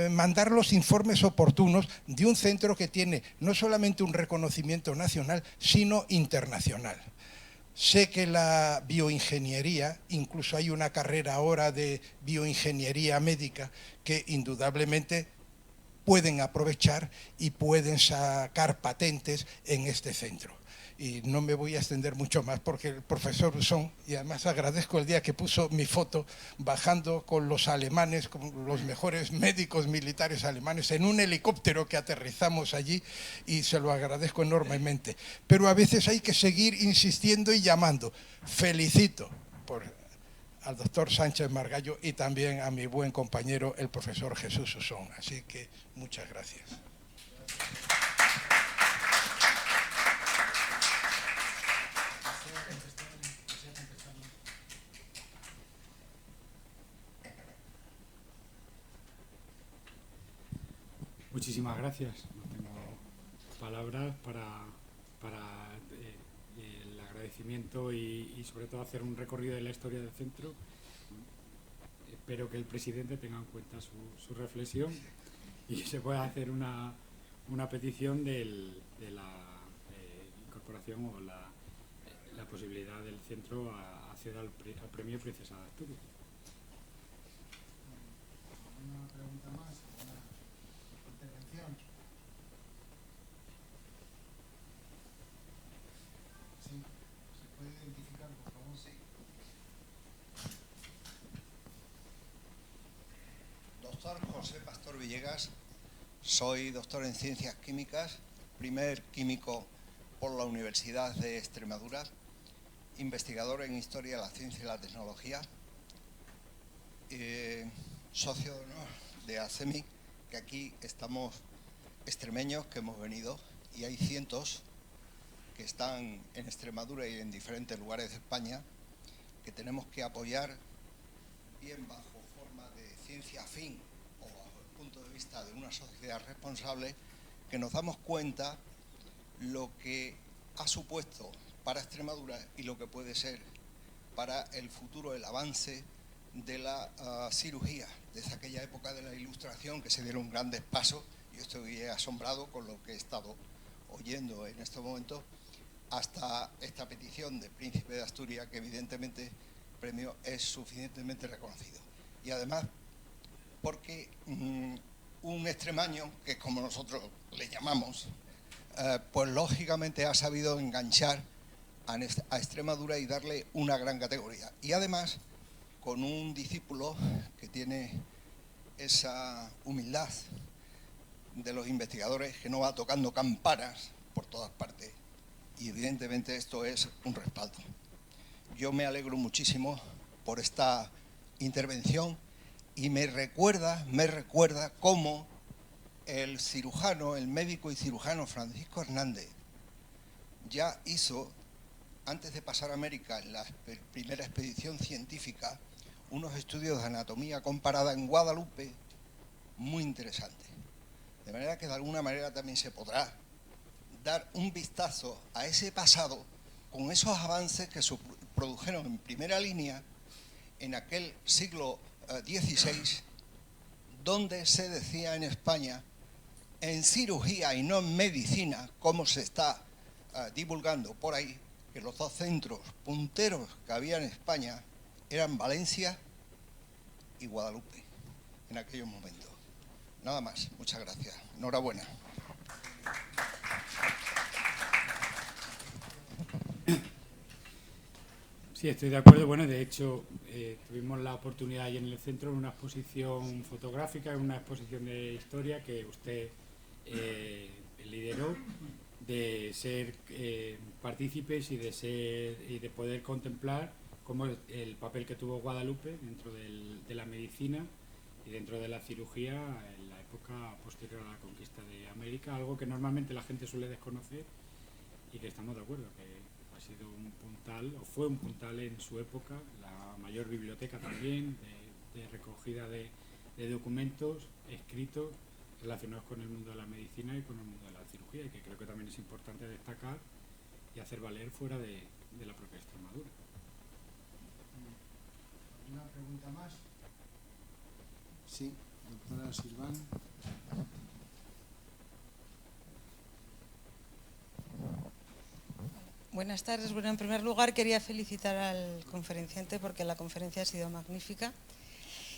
mandar los informes oportunos de un centro que tiene no solamente un reconocimiento nacional, sino internacional. Sé que la bioingeniería, incluso hay una carrera ahora de bioingeniería médica que indudablemente pueden aprovechar y pueden sacar patentes en este centro. Y no me voy a extender mucho más porque el profesor Usón, y además agradezco el día que puso mi foto bajando con los alemanes, con los mejores médicos militares alemanes, en un helicóptero que aterrizamos allí, y se lo agradezco enormemente. Pero a veces hay que seguir insistiendo y llamando. Felicito al doctor Sánchez Margallo y también a mi buen compañero, el profesor Jesús Usón. Así que muchas gracias. Muchísimas gracias. No tengo palabras para el agradecimiento y sobre todo hacer un recorrido de la historia del centro. Espero que el presidente tenga en cuenta su reflexión y se pueda hacer una petición de la incorporación o la posibilidad del centro a acceder al Premio Princesa de Asturias. ¿Una pregunta más? Intervención. Sí, ¿se puede identificar, por favor? Sí. Doctor José Pastor Villegas, soy doctor en Ciencias Químicas, primer químico por la Universidad de Extremadura, investigador en Historia de la Ciencia y la Tecnología, socio de honor de ACEMI, que aquí estamos extremeños que hemos venido, y hay cientos que están en Extremadura y en diferentes lugares de España, que tenemos que apoyar bien bajo forma de ciencia afín o bajo el punto de vista de una sociedad responsable, que nos damos cuenta lo que ha supuesto para Extremadura y lo que puede ser para el futuro el avance de la cirugía, desde aquella época de la Ilustración que se dieron grandes pasos. Yo estoy asombrado con lo que he estado oyendo en este momento, hasta esta petición del Príncipe de Asturias, que evidentemente el premio es suficientemente reconocido. Y además, porque un extremaño, que es como nosotros le llamamos, pues lógicamente ha sabido enganchar a Extremadura y darle una gran categoría. Y además, con un discípulo que tiene esa humildad de los investigadores, que no va tocando campanas por todas partes, y evidentemente esto es un respaldo. Yo me alegro muchísimo por esta intervención y me recuerda cómo el cirujano, el médico y cirujano Francisco Hernández ya hizo, antes de pasar a América en la primera expedición científica, unos estudios de anatomía comparada en Guadalupe muy interesantes. De manera que de alguna manera también se podrá dar un vistazo a ese pasado con esos avances que se produjeron en primera línea en aquel siglo XVI, donde se decía en España, en cirugía y no en medicina, como se está divulgando por ahí, que los dos centros punteros que había en España eran Valencia y Guadalupe en aquellos momentos. Nada más, muchas gracias. Enhorabuena. Sí, estoy de acuerdo. Bueno, de hecho, tuvimos la oportunidad ahí en el centro, en una exposición fotográfica, en una exposición de historia que usted lideró, de ser partícipes y de poder contemplar cómo el papel que tuvo Guadalupe dentro de la medicina y dentro de la cirugía en la época posterior a la conquista de América, algo que normalmente la gente suele desconocer y que estamos de acuerdo que ha sido un puntal, o fue un puntal en su época, la mayor biblioteca también de recogida de documentos escritos relacionados con el mundo de la medicina y con el mundo de la cirugía, y que creo que también es importante destacar y hacer valer fuera de la propia Extremadura. ¿Alguna pregunta más? Sí, doctora Silván. Buenas tardes. Bueno, en primer lugar quería felicitar al conferenciante porque la conferencia ha sido magnífica.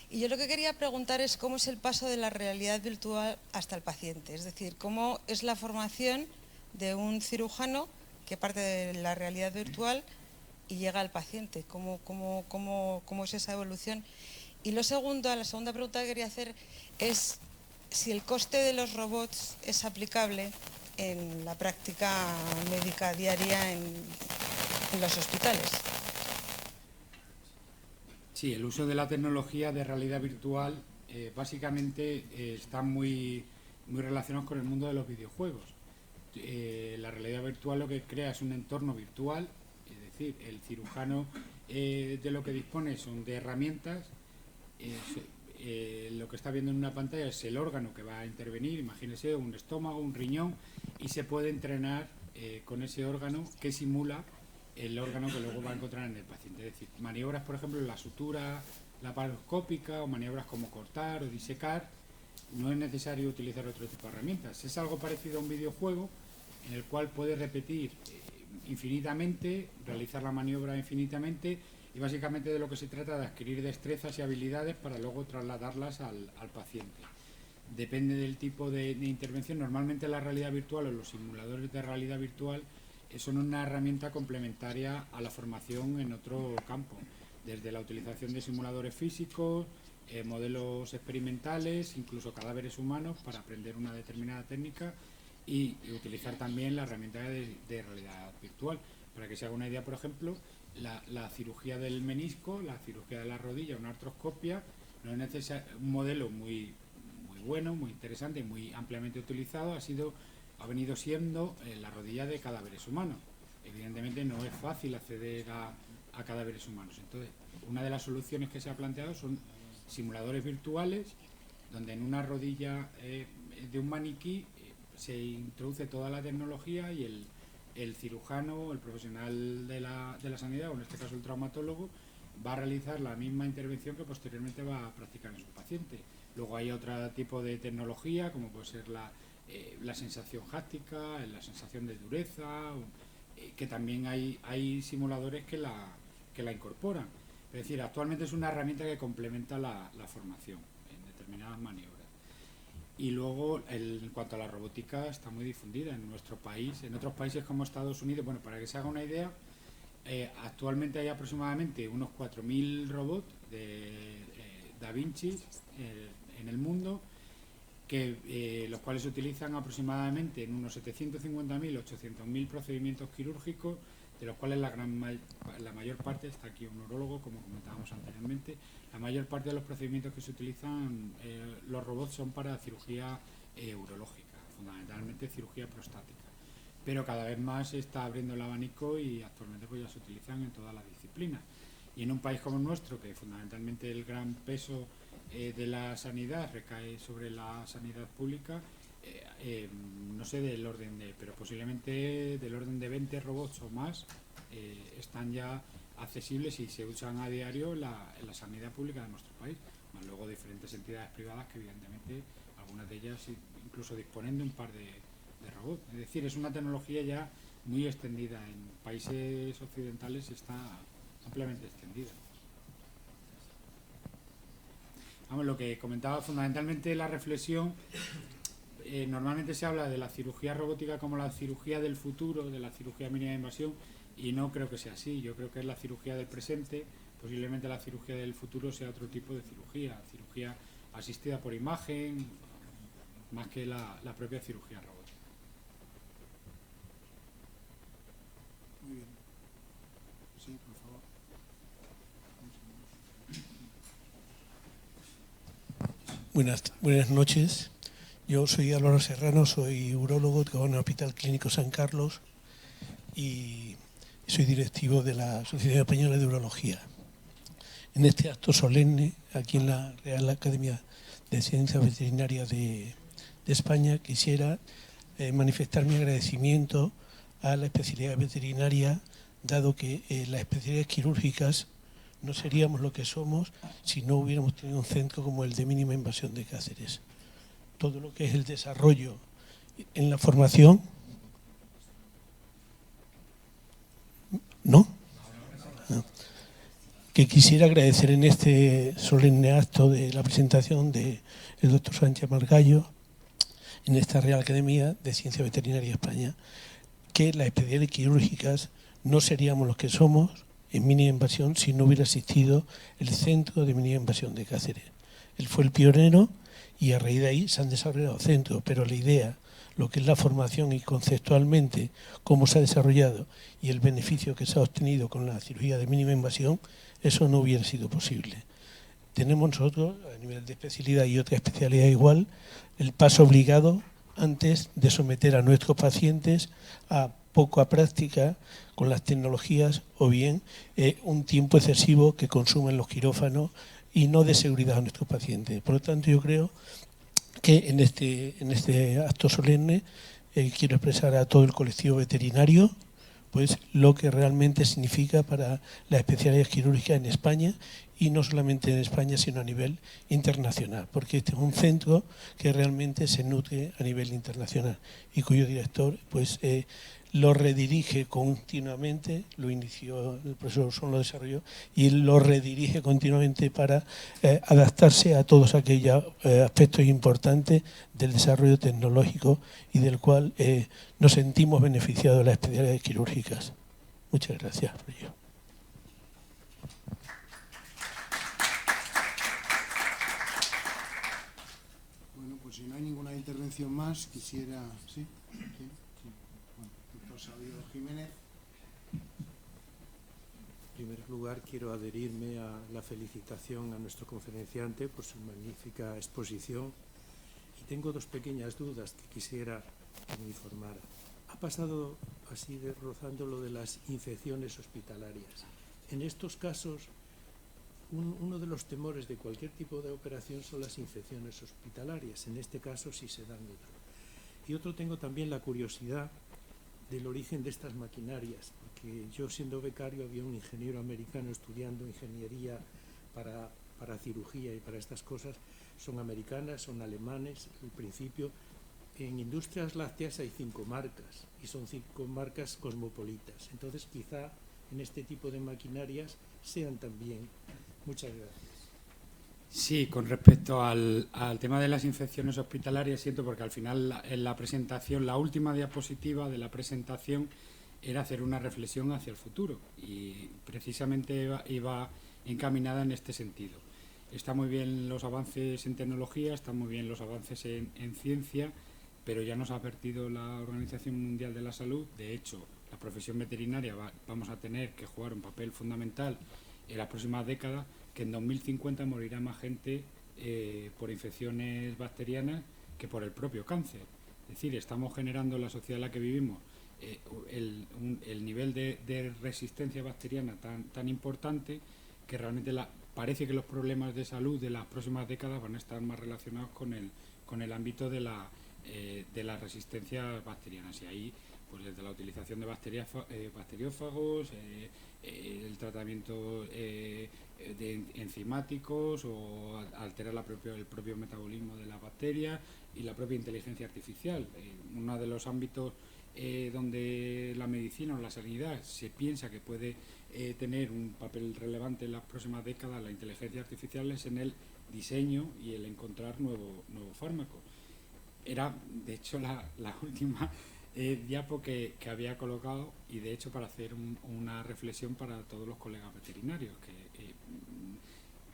Y yo lo que quería preguntar es cómo es el paso de la realidad virtual hasta el paciente. Es decir, cómo es la formación de un cirujano que parte de la realidad virtual y llega al paciente. ¿Cómo es esa evolución? Y la segunda pregunta que quería hacer es si el coste de los robots es aplicable en la práctica médica diaria en los hospitales. Sí, el uso de la tecnología de realidad virtual básicamente está muy relacionado con el mundo de los videojuegos. La realidad virtual lo que crea es un entorno virtual, es decir, el cirujano de lo que dispone son de herramientas. Lo que está viendo en una pantalla es el órgano que va a intervenir, imagínese un estómago, un riñón, y se puede entrenar con ese órgano que simula el órgano que luego va a encontrar en el paciente. Es decir, maniobras, por ejemplo, la sutura laparoscópica o maniobras como cortar o disecar, no es necesario utilizar otro tipo de herramientas. Es algo parecido a un videojuego en el cual puedes repetir infinitamente, realizar la maniobra infinitamente, y básicamente de lo que se trata de adquirir destrezas y habilidades para luego trasladarlas al paciente. Depende del tipo de intervención. Normalmente la realidad virtual o los simuladores de realidad virtual son una herramienta complementaria a la formación en otro campo, desde la utilización de simuladores físicos, modelos experimentales, incluso cadáveres humanos para aprender una determinada técnica, y utilizar también la herramienta de realidad virtual. Para que se haga una idea, por ejemplo, la cirugía del menisco, la cirugía de la rodilla, una artroscopia, no es necesario, un modelo muy bueno, muy interesante y muy ampliamente utilizado ha venido siendo la rodilla de cadáveres humanos. Evidentemente no es fácil acceder a cadáveres humanos. Entonces, una de las soluciones que se ha planteado son simuladores virtuales, donde en una rodilla de un maniquí se introduce toda la tecnología y el cirujano, el profesional de la sanidad, o en este caso el traumatólogo, va a realizar la misma intervención que posteriormente va a practicar en su paciente. Luego hay otro tipo de tecnología, como puede ser la sensación háptica, la sensación de dureza, que también hay simuladores que la incorporan. Es decir, actualmente es una herramienta que complementa la formación en determinadas maniobras. Y luego, en cuanto a la robótica, está muy difundida en nuestro país, en otros países como Estados Unidos. Bueno, para que se haga una idea, actualmente hay aproximadamente unos 4.000 robots de Da Vinci en el mundo, los cuales se utilizan aproximadamente en unos 750.000, 800.000 procedimientos quirúrgicos, de los cuales la mayor parte, está aquí un urólogo, como comentábamos anteriormente, la mayor parte de los procedimientos que se utilizan, los robots son para cirugía urológica, fundamentalmente cirugía prostática. Pero cada vez más se está abriendo el abanico y actualmente pues ya se utilizan en todas las disciplinas. Y en un país como el nuestro, que fundamentalmente el gran peso de la sanidad recae sobre la sanidad pública, no sé del orden pero posiblemente del orden de 20 robots o más están ya accesibles y se usan a diario en la sanidad pública de nuestro país. Más luego diferentes entidades privadas que evidentemente algunas de ellas incluso disponen de un par de robots. Es decir, es una tecnología ya muy extendida. En países occidentales está ampliamente extendida. Vamos, lo que comentaba fundamentalmente la reflexión, normalmente se habla de la cirugía robótica como la cirugía del futuro, de la cirugía mínima invasión, y no creo que sea así. Yo creo que es la cirugía del presente. Posiblemente la cirugía del futuro sea otro tipo de cirugía asistida por imagen, más que la propia cirugía robótica. Muy bien. Sí, por favor. Buenas noches. Yo soy Álvaro Serrano, soy urólogo en el Hospital Clínico San Carlos y soy directivo de la Sociedad Española de Urología. En este acto solemne, aquí en la Real Academia de Ciencias Veterinarias de España, quisiera manifestar mi agradecimiento a la especialidad veterinaria, dado que las especialidades quirúrgicas no seríamos lo que somos si no hubiéramos tenido un centro como el de mínima invasión de Cáceres. Todo lo que es el desarrollo en la formación. ¿No? Que quisiera agradecer en este solemne acto de la presentación del doctor Sánchez Margallo en esta Real Academia de Ciencia Veterinaria de España, que las especialidades quirúrgicas no seríamos los que somos en mínima invasión si no hubiera existido el Centro de Mínima Invasión de Cáceres. Él fue el pionero y a raíz de ahí se han desarrollado centros, pero la idea, lo que es la formación y conceptualmente cómo se ha desarrollado y el beneficio que se ha obtenido con la cirugía de mínima invasión, eso no hubiera sido posible. Tenemos nosotros, a nivel de especialidad y otra especialidad igual, el paso obligado antes de someter a nuestros pacientes a poca práctica con las tecnologías o bien un tiempo excesivo que consumen los quirófanos y no de seguridad a nuestros pacientes. Por lo tanto, yo creo que en este acto solemne quiero expresar a todo el colectivo veterinario pues lo que realmente significa para las especialidades quirúrgicas en España y no solamente en España sino a nivel internacional, porque este es un centro que realmente se nutre a nivel internacional y cuyo director pues lo redirige continuamente, lo inició el profesor Son, lo desarrolló y lo redirige continuamente para adaptarse a todos aquellos aspectos importantes del desarrollo tecnológico y del cual nos sentimos beneficiados las especialidades quirúrgicas. Muchas gracias, Rollo. Bueno, pues si no hay ninguna intervención más, quisiera... ¿Sí? ¿Sí? Sí. Bueno, doctor Sabio Jiménez. En primer lugar, quiero adherirme a la felicitación a nuestro conferenciante por su magnífica exposición y tengo dos pequeñas dudas que quisiera que me informara. Ha pasado así rozando lo de las infecciones hospitalarias. En estos casos, uno de los temores de cualquier tipo de operación son las infecciones hospitalarias. En este caso sí se dan otro. Y otro, tengo también la curiosidad del origen de estas maquinarias, porque yo siendo becario había un ingeniero americano estudiando ingeniería para cirugía y para estas cosas. Son americanas, son alemanes. Al principio, en industrias lácteas hay 5 marcas y son 5 marcas cosmopolitas. Entonces quizá en este tipo de maquinarias sean también. Muchas gracias. Sí, con respecto al tema de las infecciones hospitalarias, siento porque al final en la presentación, la última diapositiva de la presentación era hacer una reflexión hacia el futuro y precisamente iba encaminada en este sentido. Están muy bien los avances en tecnología, están muy bien los avances en ciencia, pero ya nos ha advertido la Organización Mundial de la Salud. De hecho, la profesión veterinaria vamos a tener que jugar un papel fundamental en las próximas décadas, que en 2050 morirá más gente por infecciones bacterianas que por el propio cáncer. Es decir, estamos generando en la sociedad en la que vivimos el nivel de resistencia bacteriana tan importante que realmente parece que los problemas de salud de las próximas décadas van a estar más relacionados con el ámbito de las resistencias bacterianas. Y ahí, pues desde la utilización de bacteriófagos, el tratamiento de enzimáticos o alterar el propio metabolismo de las bacterias y la propia inteligencia artificial. Uno de los ámbitos donde la medicina o la sanidad se piensa que puede tener un papel relevante en las próximas décadas, la inteligencia artificial, es en el diseño y el encontrar nuevos fármacos. Era, de hecho, la última diapo que había colocado, y de hecho para hacer una reflexión para todos los colegas veterinarios,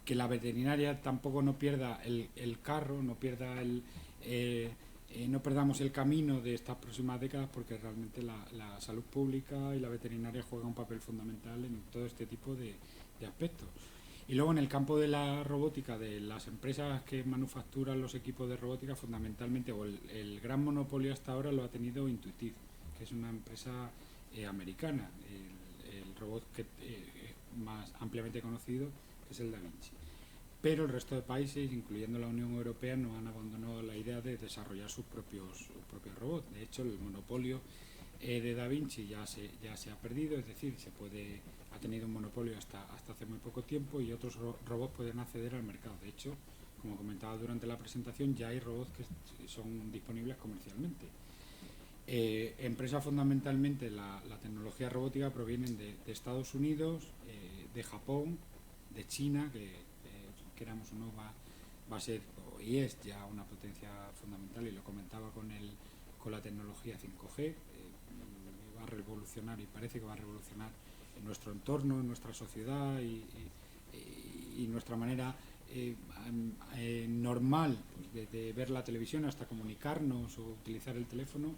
que la veterinaria tampoco no pierda el carro, no perdamos el camino de estas próximas décadas, porque realmente la salud pública y la veterinaria juega un papel fundamental en todo este tipo de aspectos. Y luego en el campo de la robótica, de las empresas que manufacturan los equipos de robótica, fundamentalmente, o el gran monopolio hasta ahora lo ha tenido Intuitive, que es una empresa americana. El robot que es más ampliamente conocido es el Da Vinci. Pero el resto de países, incluyendo la Unión Europea, no han abandonado la idea de desarrollar sus propios robots. De hecho, el monopolio de Da Vinci ya se ha perdido, es decir, ha tenido un monopolio hasta hace muy poco tiempo, y otros robots pueden acceder al mercado. De hecho, como comentaba durante la presentación, ya hay robots que son disponibles comercialmente. Empresas fundamentalmente, la tecnología robótica provienen de Estados Unidos, de Japón, de China, que queramos o no va a ser y es ya una potencia fundamental, y lo comentaba con la tecnología 5G. Va a revolucionar, y parece que va a revolucionar en nuestro entorno, en nuestra sociedad y nuestra manera normal, pues, de ver la televisión hasta comunicarnos o utilizar el teléfono.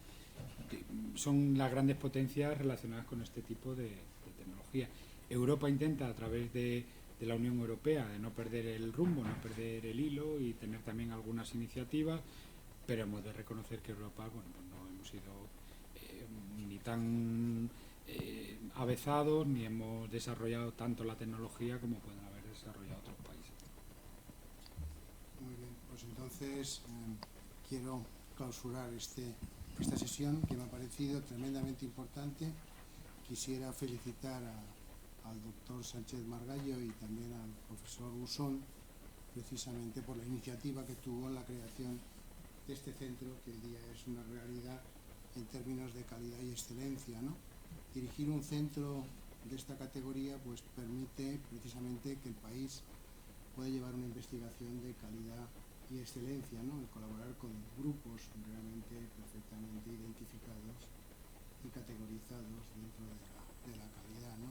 Son las grandes potencias relacionadas con este tipo de tecnología. Europa intenta, a través de la Unión Europea, de no perder el rumbo, no perder el hilo, y tener también algunas iniciativas, pero hemos de reconocer que Europa, bueno, pues no hemos sido ni tan avezados, ni hemos desarrollado tanto la tecnología como pueden haber desarrollado otros países. Muy bien, pues entonces quiero clausurar esta sesión, que me ha parecido tremendamente importante. Quisiera felicitar al doctor Sánchez Margallo y también al profesor Usón, precisamente por la iniciativa que tuvo en la creación de este centro, que hoy día es una realidad en términos de calidad y excelencia, ¿no? Dirigir un centro de esta categoría pues permite precisamente que el país pueda llevar una investigación de calidad y excelencia, ¿no? El colaborar con grupos realmente perfectamente identificados y categorizados dentro de la calidad, ¿no?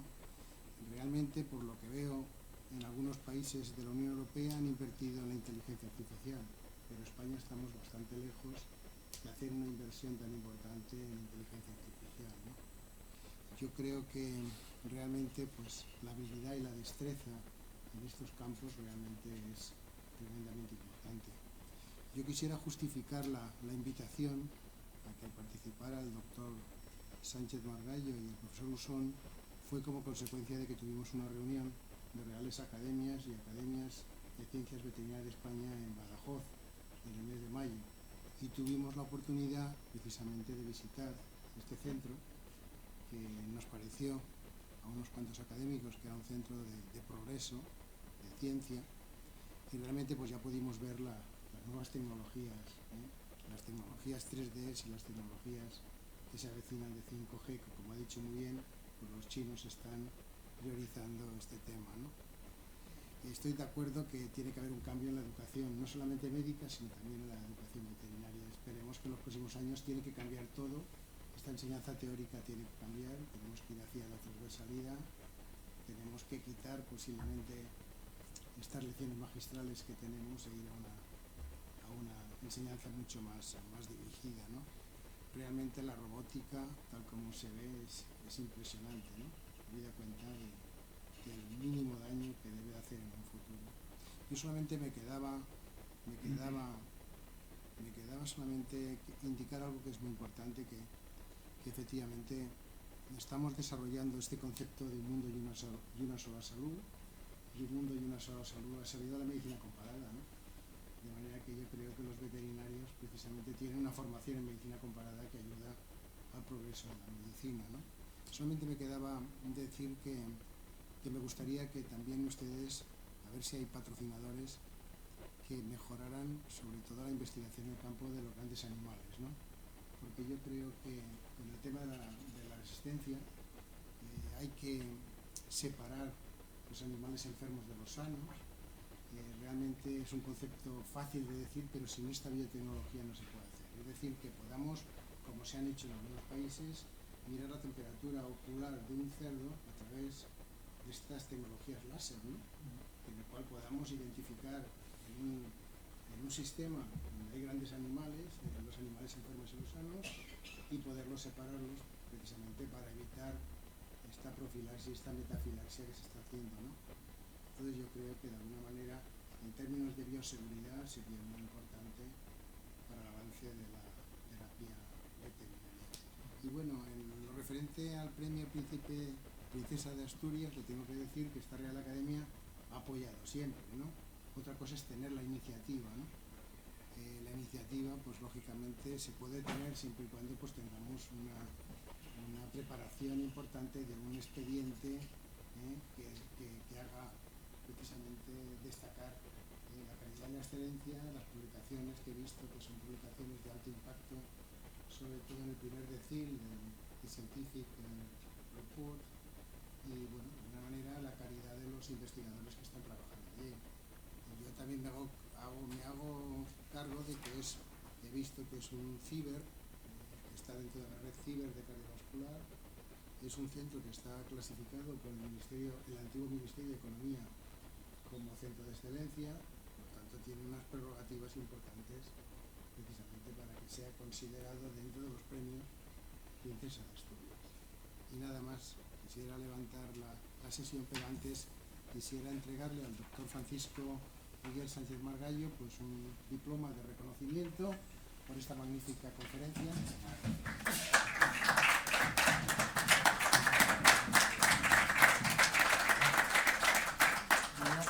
Realmente, por lo que veo, en algunos países de la Unión Europea han invertido en la inteligencia artificial, pero en España estamos bastante lejos de hacer una inversión tan importante en inteligencia artificial, ¿no? Yo creo que realmente pues la habilidad y la destreza en estos campos realmente es tremendamente importante. Yo quisiera justificar la invitación a que participara el doctor Sánchez Margallo y el profesor Usón. Fue como consecuencia de que tuvimos una reunión de reales academias y academias de ciencias veterinarias de España en Badajoz en el mes de mayo, y tuvimos la oportunidad precisamente de visitar este centro, que nos pareció a unos cuantos académicos que era un centro de progreso, de ciencia, y realmente pues ya pudimos ver las nuevas tecnologías, las tecnologías 3D y las tecnologías que se avecinan de 5G, que, como ha dicho muy bien, pues los chinos están priorizando este tema, ¿no? Estoy de acuerdo que tiene que haber un cambio en la educación, no solamente médica, sino también en la educación veterinaria. Esperemos que en los próximos años tiene que cambiar todo. Esta enseñanza teórica tiene que cambiar, tenemos que ir hacia la transversalidad, tenemos que quitar posiblemente estas lecciones magistrales que tenemos e ir a una enseñanza mucho más dirigida, ¿no? Realmente la robótica, tal como se ve, es impresionante, ¿no? Habida cuenta del mínimo daño que debe hacer en un futuro. Yo solamente me quedaba solamente indicar algo que es muy importante, que efectivamente estamos desarrollando este concepto de un mundo y una sola salud, y un mundo y una sola salud ha salido de la medicina comparada, ¿no? De manera que yo creo que los veterinarios precisamente tienen una formación en medicina comparada que ayuda al progreso de la medicina, ¿no? Solamente me quedaba decir que me gustaría que también ustedes, a ver si hay patrocinadores que mejoraran sobre todo la investigación en el campo de los grandes animales, ¿no? Porque yo creo que con el tema de la resistencia hay que separar los animales enfermos de los sanos, realmente es un concepto fácil de decir, pero sin esta biotecnología no se puede hacer. Es decir, que podamos, como se han hecho en algunos países, mirar la temperatura ocular de un cerdo a través de estas tecnologías láser, ¿no? En el cual podamos identificar en un sistema donde hay grandes animales, los animales enfermos y los sanos, y poderlos separarlos precisamente para evitar esta profilaxis, esta metafilaxia que se está haciendo, ¿no? Entonces yo creo que de alguna manera, en términos de bioseguridad, sería muy importante para el avance de la terapia veterinaria. Y bueno, en lo referente al premio Princesa de Asturias, le tengo que decir que esta Real Academia ha apoyado siempre, ¿no? Otra cosa es tener la iniciativa, ¿no? La iniciativa, pues lógicamente se puede tener siempre y cuando pues tengamos una preparación importante de un expediente que haga precisamente destacar la calidad y la excelencia, las publicaciones que he visto que son publicaciones de alto impacto, sobre todo en el primer decil, el Scientific Report, y bueno, de alguna manera la calidad de los investigadores que están trabajando allí. Yo también me hago cargo de que he visto que es un CIBER, que está dentro de la red CIBER de cardiovascular, es un centro que está clasificado por el antiguo Ministerio de Economía como centro de excelencia, por tanto tiene unas prerrogativas importantes precisamente para que sea considerado dentro de los premios Princesa de Asturias. Y nada más, quisiera levantar la sesión, pero antes quisiera entregarle al doctor Francisco Miguel Sánchez Margallo pues un diploma de reconocimiento por esta magnífica conferencia.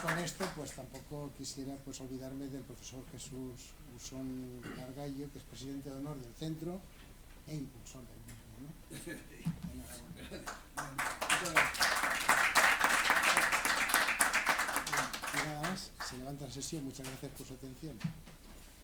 Con esto, pues tampoco quisiera pues olvidarme del profesor Jesús Usón Margallo, que es presidente de honor del centro e impulsor del mismo, ¿no? Y nada más, se levanta la sesión. Muchas gracias por su atención.